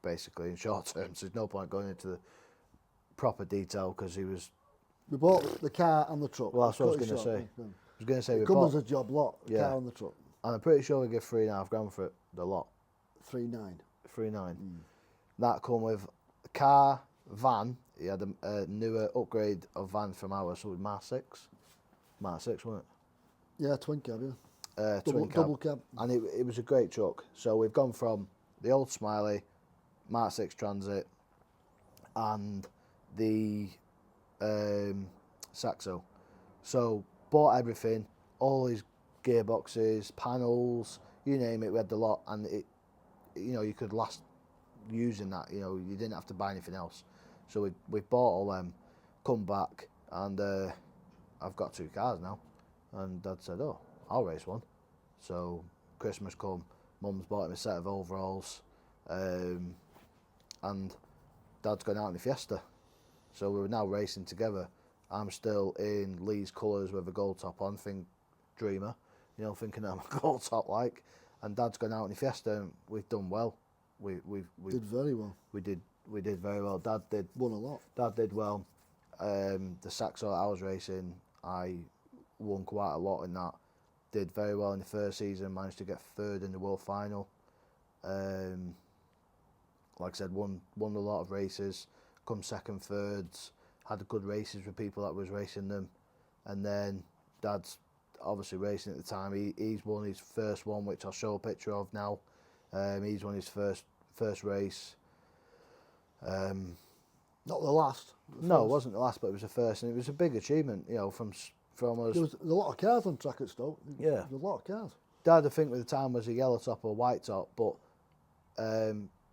basically in short terms. There's no point going into the proper detail because he was, We bought the car and the truck. well, that's what I was Cut it going to short, say. yeah. I was going to say, we It comes bought, as a job lot, the Yeah. car and the truck. and I'm pretty sure we give £3.5 for it, the lot, 3.9. 3.9. That come with a car, van. He had a newer upgrade of van from ours, so it was Mark 6, wasn't Yeah, twin cab, yeah. it? Twin cab. Double cab. And it was a great truck. So we've gone from the old Smiley, Mark 6 Transit, and the Saxo. So bought everything, all his gearboxes, panels, you name it, we had the lot, and it, you could last using that, you didn't have to buy anything else. So we bought all them, come back, and I've got 2 cars now. And Dad said, oh, I'll race one. So Christmas come, Mum's bought him a set of overalls, and Dad's gone out in the Fiesta. So we're now racing together. I'm still in Lee's colours with a gold top on, dreamer, thinking I'm a gold top like. And Dad's gone out in the Fiesta, and we've done well. We Did very well. we did very well. Dad did Won a lot. Dad did well. The Saxo I was racing, I won quite a lot in that. Did very well in the first season, managed to get 3rd in the world final. Like I said, won a lot of races, come 2nd, 3rds, had good races with people that was racing them. And then Dad's obviously racing at the time. He's won his first one, which I'll show a picture of now. He's won his first race. Not the last. the No, it first. wasn't the last, but it was the first, and it was a big achievement, from us. There was a lot of cars on track at Stoke. Yeah. There was a lot of cars. Dad, I think, at the time was a yellow top or white top, but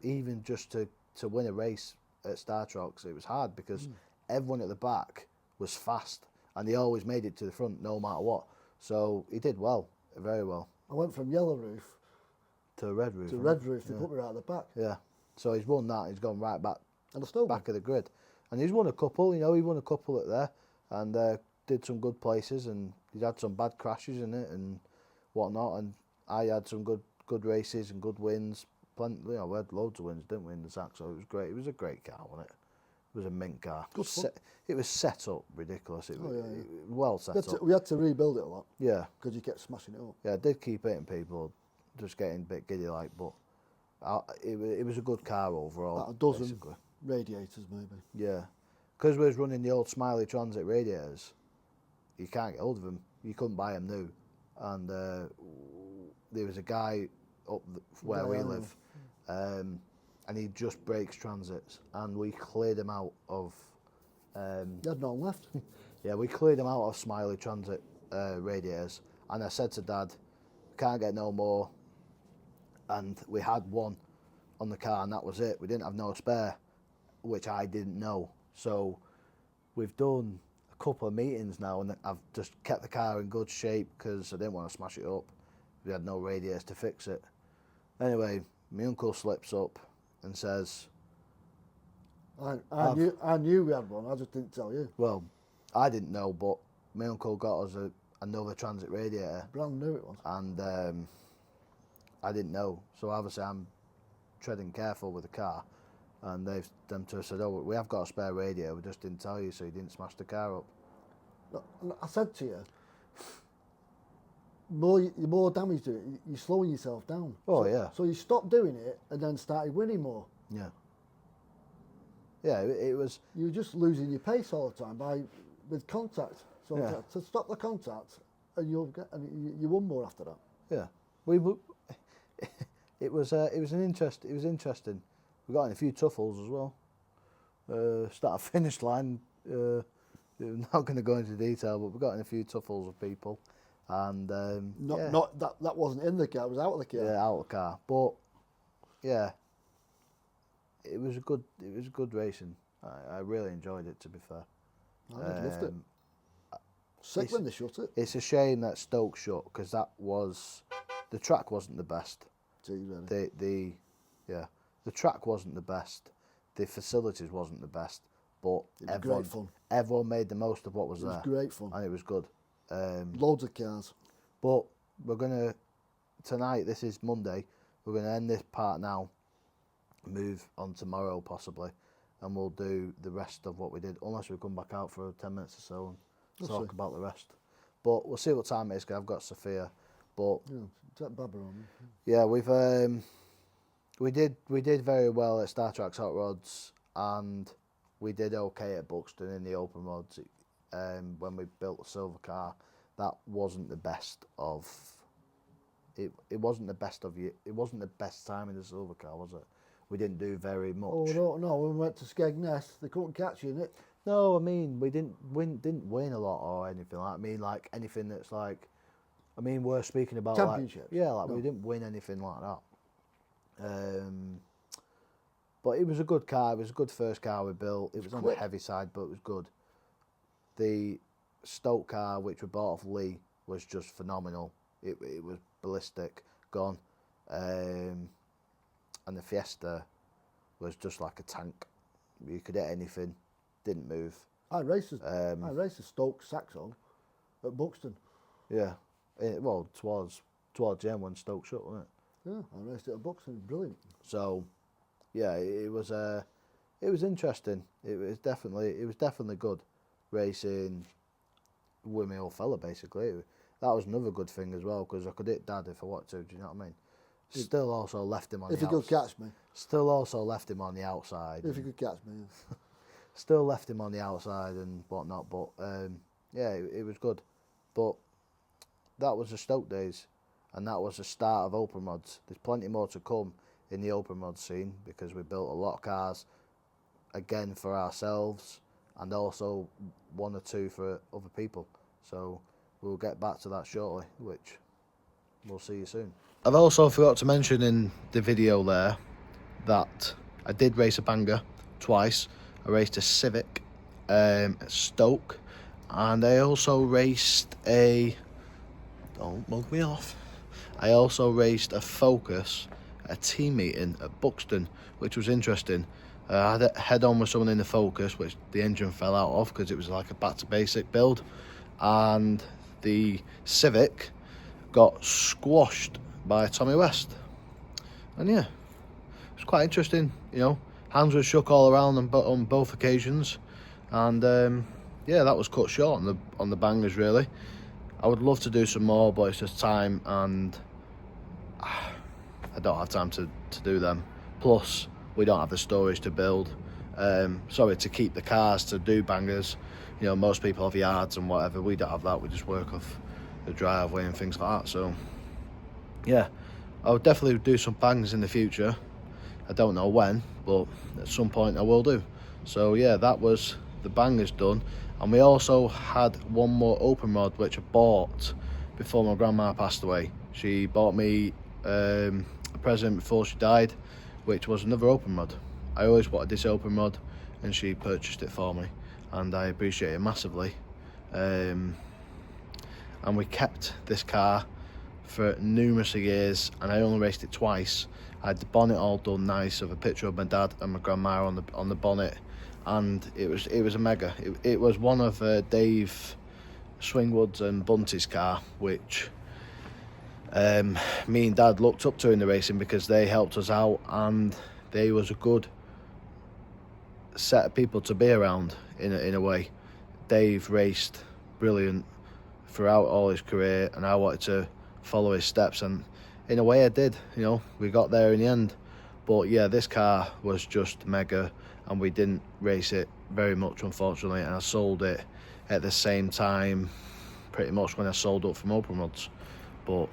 even just to win a race at Star Trucks, it was hard because everyone at the back was fast, and they always made it to the front no matter what. So he did well, very well. I went from yellow roof To Red Roof. to right? red roof. They put me right at the back, Yeah. So he's won that. He's gone right back and I still won. back of the grid, and he's won a couple. You know, he won a couple at there, and did some good places, and he's had some bad crashes in it and whatnot. And I had some good races and good wins. Plenty, you know, we had loads of wins, didn't we, in the Sack? So it was great. It was a great car, wasn't it? It was a mint car. Good fun. It was set up ridiculous. It, Oh, yeah, it yeah. was well set up. We had to rebuild it a lot Yeah, because you kept smashing it up. yeah. I did keep hitting people, just getting a bit giddy like, but it was a good car overall. About a dozen basically. radiators, maybe. Yeah, because we was running the old Smiley Transit radiators. You can't get hold of them. You couldn't buy them new, and there was a guy up where Yeah, we I know. live, and he just breaks transits, and we cleared him out of. You had none left. Yeah, we cleared him out of Smiley Transit radiators, and I said to Dad, "Can't get no more." And we had one on the car, and that was it. We didn't have no spare, which I didn't know. So we've done a couple of meetings now, and I've just kept the car in good shape because I didn't want to smash it up. We had no radiators to fix it. Anyway, my uncle slips up and says, I knew we had one. I just didn't tell you. well, I didn't know, but my uncle got us another transit radiator, Brand new it was. and I didn't know. So obviously I'm treading careful with the car, and them two said, "Oh, we have got a spare radiator. We just didn't tell you, so you didn't smash the car up." Look, and I said to you, the more damage do it, you're slowing yourself down. Oh, So- yeah. So you stopped doing it and then started winning more. Yeah. Yeah, it was. You were just losing your pace all the time with contact. So Yeah. to stop the contact, and you won more after that. Yeah, it was interesting. We got in a few tuffles as well. Start finish line. I'm not going to go into detail, but we got in a few tuffles with people, and Not that wasn't in the car. It was out of the car. yeah, out of the car. But yeah, it was a good racing. I really enjoyed it, to be fair. I loved it. Um, Sick when they shut it. It's a shame that Stoke shut, because the track wasn't the best. Gee, really. The track wasn't the best. The facilities wasn't the best, but It was great fun. everyone made the most of what was It was there, great fun. and it was good. Loads of cars. But we're gonna tonight. This is Monday. We're gonna end this part now. Move on tomorrow possibly, and we'll do the rest of what we did. Unless we come back out for 10 minutes or so and We'll talk see. about the rest. But we'll see what time it is. 'Cause I've got Sophia. But Yeah, that babber on. yeah, we did very well at Star Tracks Hot Rods, and we did okay at Buxton in the open rods. When we built the silver car, that wasn't the best of. It wasn't the best of you. It wasn't the best time in the silver car, was it? We didn't do very much. Oh no! When we went to Skegness, they couldn't catch you in it. No, I mean we didn't win a lot or anything like. I mean, like anything that's like. I mean, we're speaking about Championships? Like, yeah, like No. we didn't win anything like that. But it was a good car. It was a good first car we built. It was on the quick. heavy side, but it was good. The Stoke car, which we bought off Lee, was just phenomenal. It was ballistic, gone, and the Fiesta was just like a tank. You could hit anything, didn't move. I raced a Stoke Saxon at Buxton. Yeah, towards the end when Stoke shut, wasn't it? Yeah, I raced it at Buxton. Brilliant. So, yeah, it was interesting. It was definitely good racing with my old fella. Basically, that was another good thing as well because I could hit Dad if I wanted to. Do you know what I mean? Still also left him on If the he could outside. catch me. Still also left him on the outside. If he could catch me. Yeah. Still left him on the outside and whatnot. But yeah, it was good. But that was the Stoke days, and that was the start of open rods. There's plenty more to come in the open rod scene because we built a lot of cars again for ourselves and also one or two for other people. So we'll get back to that shortly, which we'll see you soon. I've also forgot to mention in the video there that I did race a banger twice. I raced a Civic at Stoke, and I also raced don't mug me off. I also raced a Focus, a team meeting at Buxton, which was interesting. I had a head-on with someone in the Focus, which the engine fell out of because it was like a back-to-basic build, and the Civic got squashed by Tommy West. And yeah, it was quite interesting, you know. Hands were shook all around on both occasions, and yeah, that was cut short on the bangers really. I would love to do some more, but it's just time, and I don't have time to do them. Plus, we don't have the storage to build. To keep the cars to do bangers. You know, most people have yards and whatever. We don't have that. We just work off the driveway and things like that. So, yeah, I would definitely do some bangers in the future. I don't know when, but at some point I will do. So, yeah, that was the bangers done. And we also had one more open rod, which I bought before my grandma passed away. She bought me a present before she died, which was another open rod. I always wanted this open rod, and she purchased it for me, and I appreciate it massively. And we kept this car for numerous years, and I only raced it twice. I had the bonnet all done nice, with a picture of my dad and my grandma on the bonnet, and it was a mega. It was one of Dave Swingwood's and Bunty's car, which me and Dad looked up to in the racing because they helped us out, and they was a good set of people to be around in a way. Dave raced brilliant throughout all his career, and I wanted to follow his steps, and in a way I did. You know, we got there in the end. But yeah, this car was just mega, and we didn't race it very much, unfortunately, and I sold it at the same time pretty much when I sold up from Open Rods. But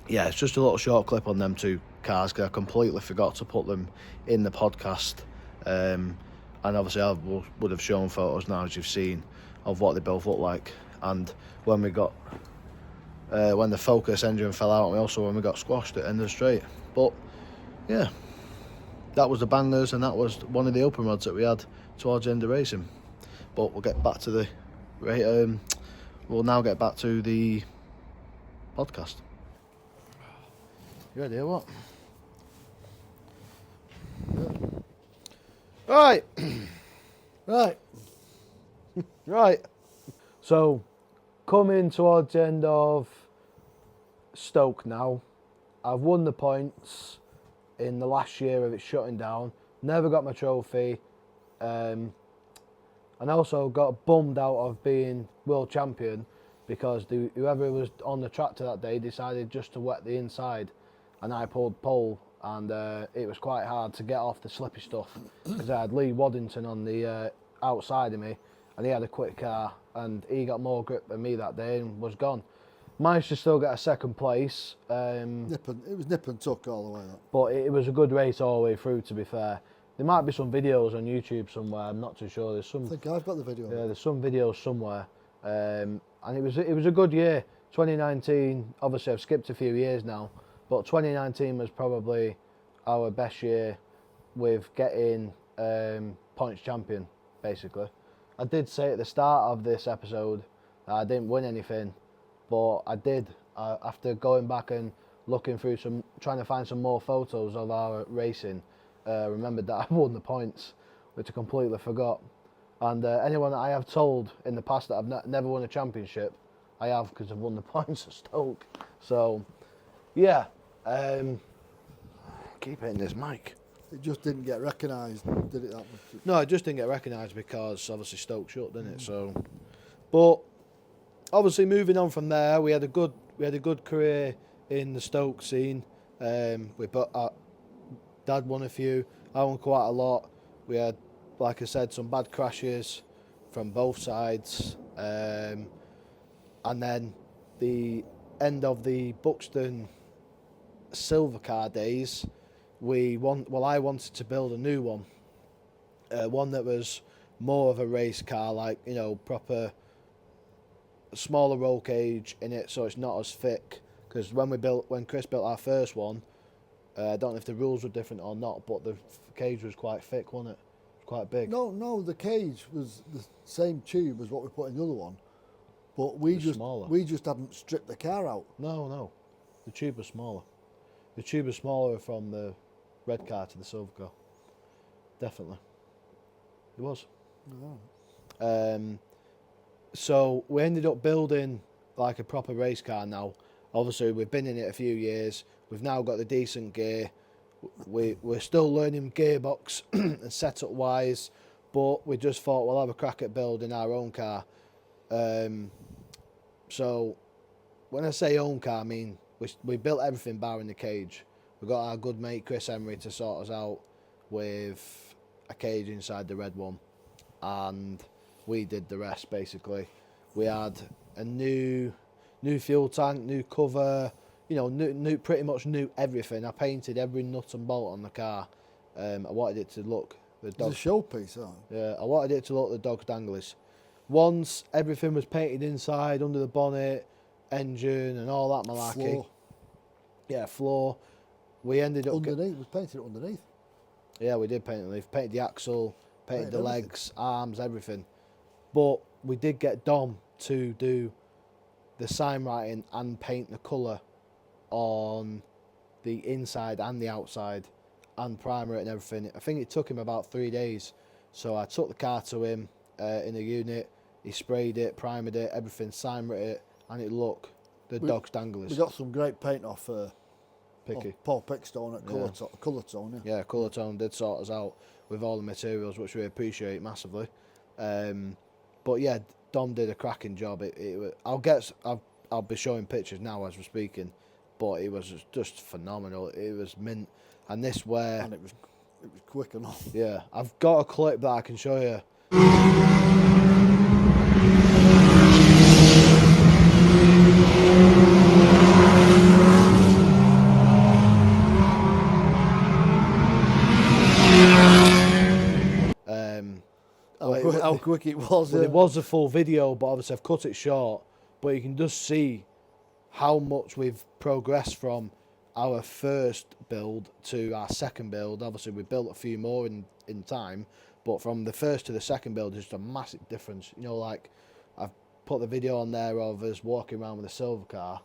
yeah, it's just a little short clip on them two cars because I completely forgot to put them in the podcast. And obviously I would have shown photos now, as you've seen, of what they both look like. And when we got when the Focus engine fell out, and also when we got squashed at the end of the straight. But yeah, that was the bangers, and that was one of the open rods that we had towards the end of racing. But we'll get back to the we'll now get back to the podcast. You ready or what? Right. Right. So, coming towards the end of Stoke now. I've won the points in the last year of it shutting down. Never got my trophy. And also got bummed out of being world champion because whoever was on the tractor that day decided just to wet the inside, and I pulled pole, and it was quite hard to get off the slippy stuff because I had Lee Waddington on the outside of me, and he had a quick car, and he got more grip than me that day and was gone. Managed to still get a second place. It was nip and tuck all the way up. But it was a good race all the way through, to be fair. There might be some videos on YouTube somewhere, I'm not too sure. There's some. I think I've got the video. Yeah, there's some videos somewhere. And it was a good year. 2019, obviously I've skipped a few years now, but 2019 was probably our best year with getting points champion, basically. I did say at the start of this episode that I didn't win anything, but I did. After going back and looking through trying to find some more photos of our racing, remembered that I won the points, which I completely forgot. And anyone that I have told in the past that I've never won a championship, I have, because I've won the points at Stoke. So, yeah. Keep hitting this mic. It just didn't get recognised, did it? That much? No, it just didn't get recognised because obviously Stoke shut, didn't it? So, but obviously moving on from there, we had a good career in the Stoke scene. Dad won a few. I won quite a lot. We had, like I said, some bad crashes from both sides. And then the end of the Buxton silver car days, I wanted to build a new one. One that was more of a race car, like, you know, proper smaller roll cage in it, so it's not as thick. Because when Chris built our first one, I don't know if the rules were different or not, but the cage was quite thick, wasn't it? quite big. No, the cage was the same tube as what we put in the other one, but we was just smaller. we just hadn't stripped the car out. No. The tube was smaller. The tube was smaller from the red car to the silver car. Definitely. It was. No. So we ended up building like a proper race car now. Obviously, we've been in it a few years. We've now got the decent gear. We're still learning gearbox and setup wise, but we just thought we'll have a crack at building our own car. So when I say own car, I mean we built everything barring the cage. We got our good mate Chris Emery to sort us out with a cage inside the red one, and we did the rest basically. We had a new fuel tank, new cover, new pretty much new everything. I painted every nut and bolt on the car. I wanted it to look It's a showpiece, huh? yeah, I wanted it to look the dog's danglies. Once everything was painted inside, under the bonnet, engine and all that malarkey. Floor. Yeah, floor. We ended up Underneath, we painted it underneath. yeah, we did paint it. We've painted the axle, painted Painted the everything. legs, arms, everything. But we did get Dom to do the sign writing and paint the colour on the inside and the outside and primer it and everything. I think it took him about 3 days. So I took the car to him in a unit. He sprayed it, primered it, everything, sign writ it, and it looked the dog's danglers. We got some great paint off Picky. Paul Pickstone at Yeah. Colour Tone, yeah. Yeah, Colour Tone did sort us out with all the materials, which we appreciate massively. But yeah, Dom did a cracking job. I'll be showing pictures now as we're speaking, but it was just phenomenal. It was mint, and this where And it was quick enough. yeah, I've got a clip that I can show you. How quick it was. Well, Yeah. it was a full video, but obviously I've cut it short. But you can just see how much we've progressed from our first build to our second build. Obviously, we built a few more in time, but from the first to the second build, there's just a massive difference. Like I've put the video on there of us walking around with a silver car.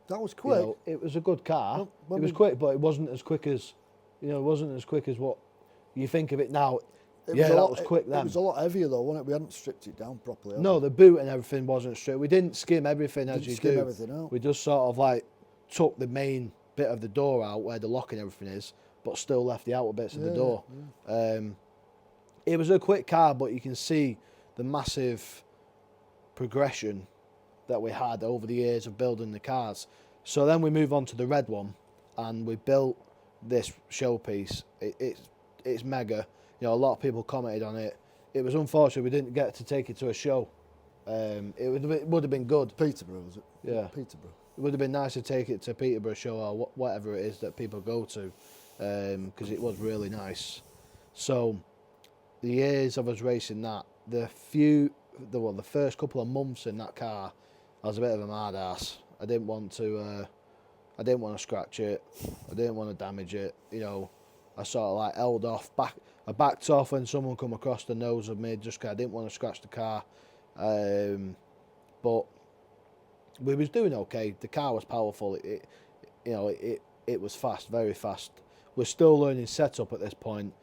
That was quick. It was a good car. Well, when It was we- quick, but it wasn't as quick as, it wasn't as quick as what you think of it now. It Yeah, a that lot- was quick It then. was a lot heavier though, wasn't it? We hadn't stripped it down properly. had No, the boot and everything wasn't straight. We didn't skim everything as Didn't you skim do. everything out. We just sort of like took the main bit of the door out where the lock and everything is, but still left the outer bits of the Yeah, door. It was a quick car, but you can see the massive progression that we had over the years of building the cars. So then we move on to the red one, and we built this showpiece. It's mega. A lot of people commented on it. It was unfortunate we didn't get to take it to a show. It would have been good. Peterborough, was it? Yeah. Peterborough. It would have been nice to take it to Peterborough show or whatever it is that people go to, because it was really nice. So the years of us racing that, the first couple of months in that car, I was a bit of a mad ass. I didn't want to scratch it. I didn't want to damage it. I sort of like held off. I backed off when someone come across the nose of me, just 'cause I didn't want to scratch the car. But we was doing okay. The car was powerful. It was fast, very fast. We're still learning setup at this point.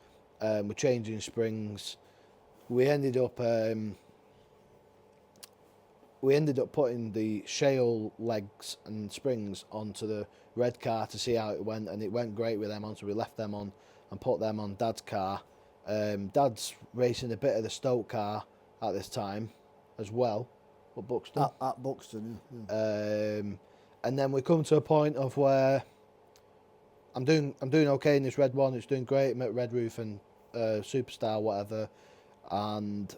We're changing springs. We ended up putting the shale legs and springs onto the red car to see how it went, and it went great with them on, so we left them on and put them on Dad's car. Dad's racing a bit of the Stoke car at this time as well, at Buxton. At Buxton, yeah. And then we come to a point of where I'm doing okay in this red one. It's doing great. I'm at Red Roof and Superstar, whatever. And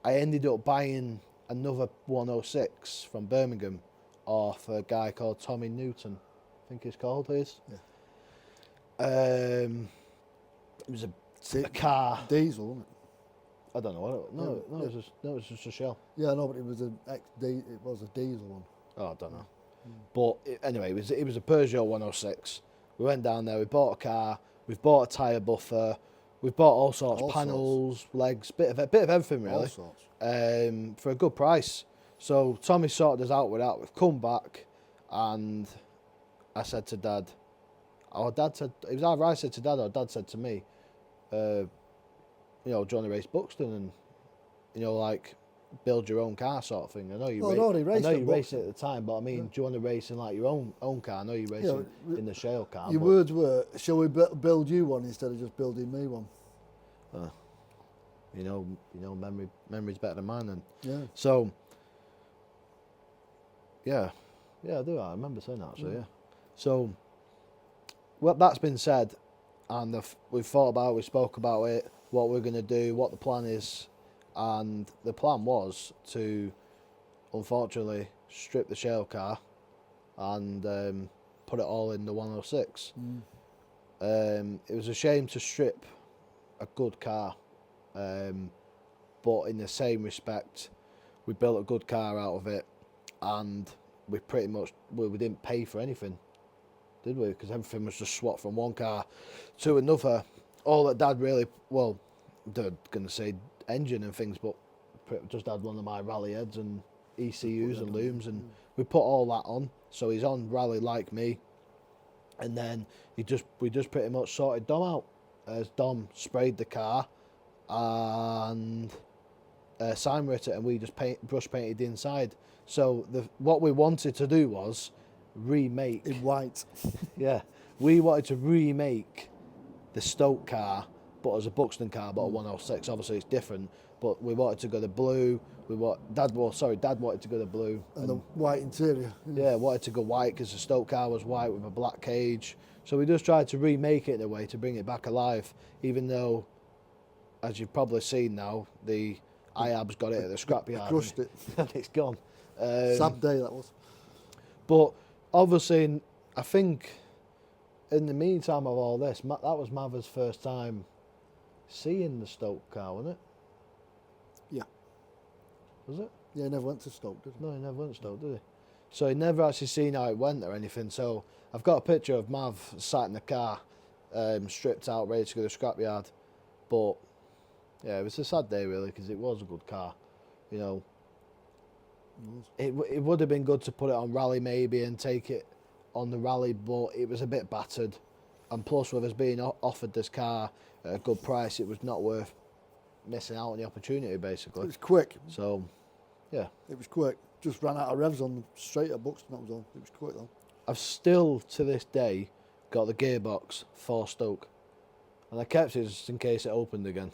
I ended up buying another 106 from Birmingham off a guy called Tommy Newton, I think he's called his. Yeah. It was a car. Diesel, wasn't it? I don't know what it was. No, Yeah. it was just a shell. Yeah, no, but it was a diesel one. Oh, I don't know. But anyway, it was a Peugeot 106. We went down there, we bought a car, we've bought a tyre buffer, we've bought all sorts, All panels, legs, bit of everything All really, sorts. for a good price. So Tommy sorted us out with that. We've come back, and I said to Dad, or Dad said, it was either I said to Dad or Dad said to me, you know, do you want to race Buxton and, you know, like, build your own car sort of thing. I know you, Well, I'd already I raced know at you raced it at the time, but I mean, Yeah. do you want to race in like your own car? I know you're racing in the Shale car. Your but, words were, shall we build you one instead of just building me one? you know, memory's better than mine. And Yeah. so, yeah, I do. I remember saying that actually. Yeah. So, well, that's been said, and we've thought about it, we spoke about it, what we're going to do, what the plan is, and the plan was to, unfortunately, strip the Shale car and put it all in the 106. It was a shame to strip a good car, but in the same respect, we built a good car out of it, and we pretty much we didn't pay for anything, did we? Because everything was just swapped from one car to another. All that Dad really, well, they're going to say engine and things, but just had one of my rally heads and ECUs and looms, and we put all that on. So he's on rally like me, and then we just pretty much sorted Dom out as Dom sprayed the car and sign writ it, and we just brush painted the inside. So what we wanted to do was remake. In white. Yeah, we wanted to remake the Stoke car, but as a Buxton car, but a 106. Obviously, it's different. But we wanted to go the blue. Dad wanted to go the blue. And the white interior. Yeah, wanted to go white because the Stoke car was white with a black cage. So we just tried to remake it in a way to bring it back alive, even though, as you've probably seen now, the IAB's got it at the scrapyard. Crushed it. And it's gone. Sad day that was. But obviously, I think in the meantime of all this, that was Mav's first time seeing the Stoke car, wasn't it? Yeah. Was it? Yeah, he never went to Stoke, did he? No, he never went to Stoke, did he? So he never actually seen how it went or anything. So I've got a picture of Mav sat in the car, stripped out, ready to go to the scrapyard. But yeah, it was a sad day really because it was a good car. You know, it would have been good to put it on rally maybe and take it on the rally, but it was a bit battered. And plus, with us being offered this car at a good price, it was not worth missing out on the opportunity, basically. It was quick. So, yeah. It was quick. Just ran out of revs on straight at Buxton, that was all. It was quick though. I've still, to this day, got the gearbox for Stoke. And I kept it just in case it opened again,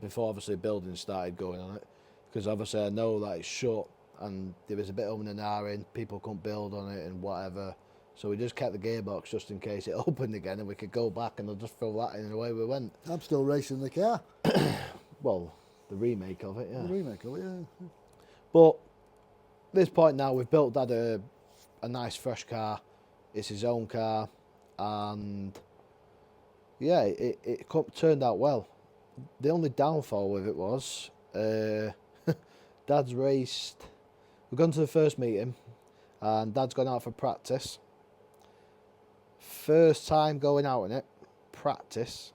before obviously building started going on it. Because obviously I know that it's shut and there was a bit of an hour in, people couldn't build on it and whatever. So we just kept the gearbox just in case it opened again and we could go back and they'll just throw that in and away we went. I'm still racing the car. Well, the remake of it, yeah. The remake of it, yeah. But at this point now, we've built Dad a nice fresh car. It's his own car, and yeah, it turned out well. The only downfall with it was Dad's raced. We've gone to the first meeting, and Dad's gone out for practice. First time going out in it, practice.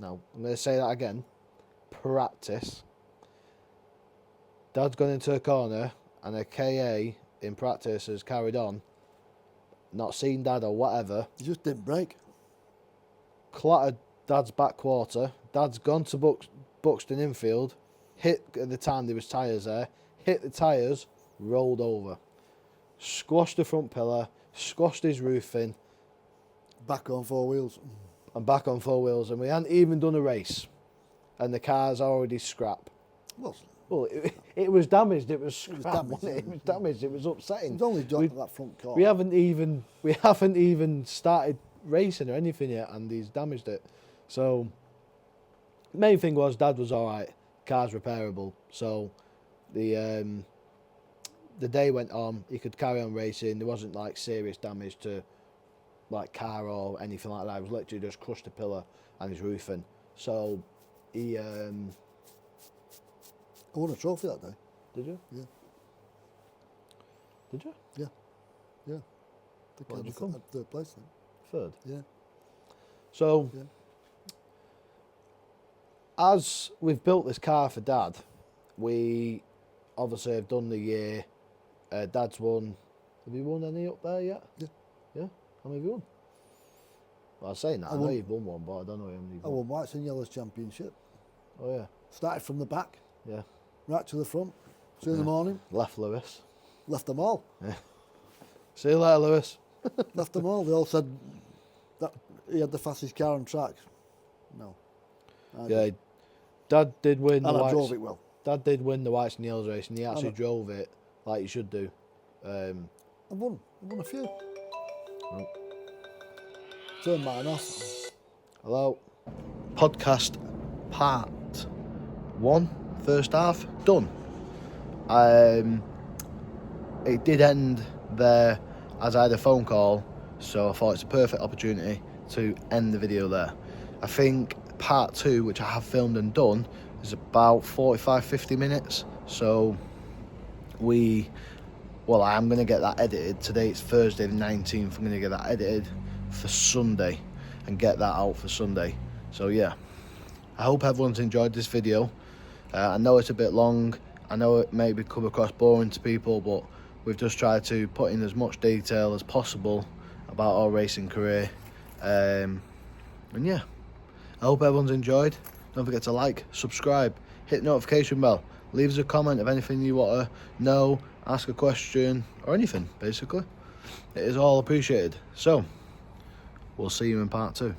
No, I'm going to say that again. Practice. Dad's gone into a corner and a KA in practice has carried on, not seen Dad or whatever, He just didn't break. clattered Dad's back quarter. Dad's gone to Buxton infield, hit at the time there was tyres there, hit the tyres, rolled over, squashed the front pillar, squashed his roof in, Back on four wheels. and back on four wheels, and we hadn't even done a race, and the car's already scrap. Well, it was damaged. It was scrap. damaged, Wasn't it? It yeah. was damaged. It was upsetting. It's only We- dropped that front car. We haven't even started racing or anything yet, and he's damaged it. So, main thing was Dad was all right. Car's repairable. So, the day went on. He could carry on racing. There wasn't like serious damage to like car or anything like that. It was literally just crushed a pillar and his roofing. So, he I won a trophy that day. did you? Yeah. Did you? Yeah. Yeah. The What, did you car was come? at third place then. Third. Yeah. So, Yeah. as we've built this car for Dad, we obviously have done the year. Dad's won. Have you won any up there yet? Yeah. Yeah? How many have you won? Well, I was saying that. I know you've won one, but I don't know how many you've I won. won Whites and Yellows Championship. Oh, yeah. Started from the back, Yeah. right to the front. 2 in the morning, Left Lewis. left them all. See you later, Lewis. Left them all. They all said that he had the fastest car on track. No. I Yeah. did. Dad did win And the I Whites. drove it well. Dad did win the Whites and Yellows race, and he actually know. drove it like you should do. I've won a few. Turned mine off. Hello. Podcast part 1, first half, done. It did end there as I had a phone call, so I thought it's a perfect opportunity to end the video there. I think part 2, which I have filmed and done, is about 45-50 minutes, so I am going to get that edited. Today it's Thursday the 19th. I'm going to get that edited for Sunday and get that out for Sunday. So yeah, I hope everyone's enjoyed this video. I know it's a bit long. I know it may come across boring to people, but we've just tried to put in as much detail as possible about our racing career. And yeah, I hope everyone's enjoyed. Don't forget to like, subscribe, hit the notification bell, leave us a comment of anything you want to know, ask a question, or anything, basically. It is all appreciated. So, we'll see you in part 2.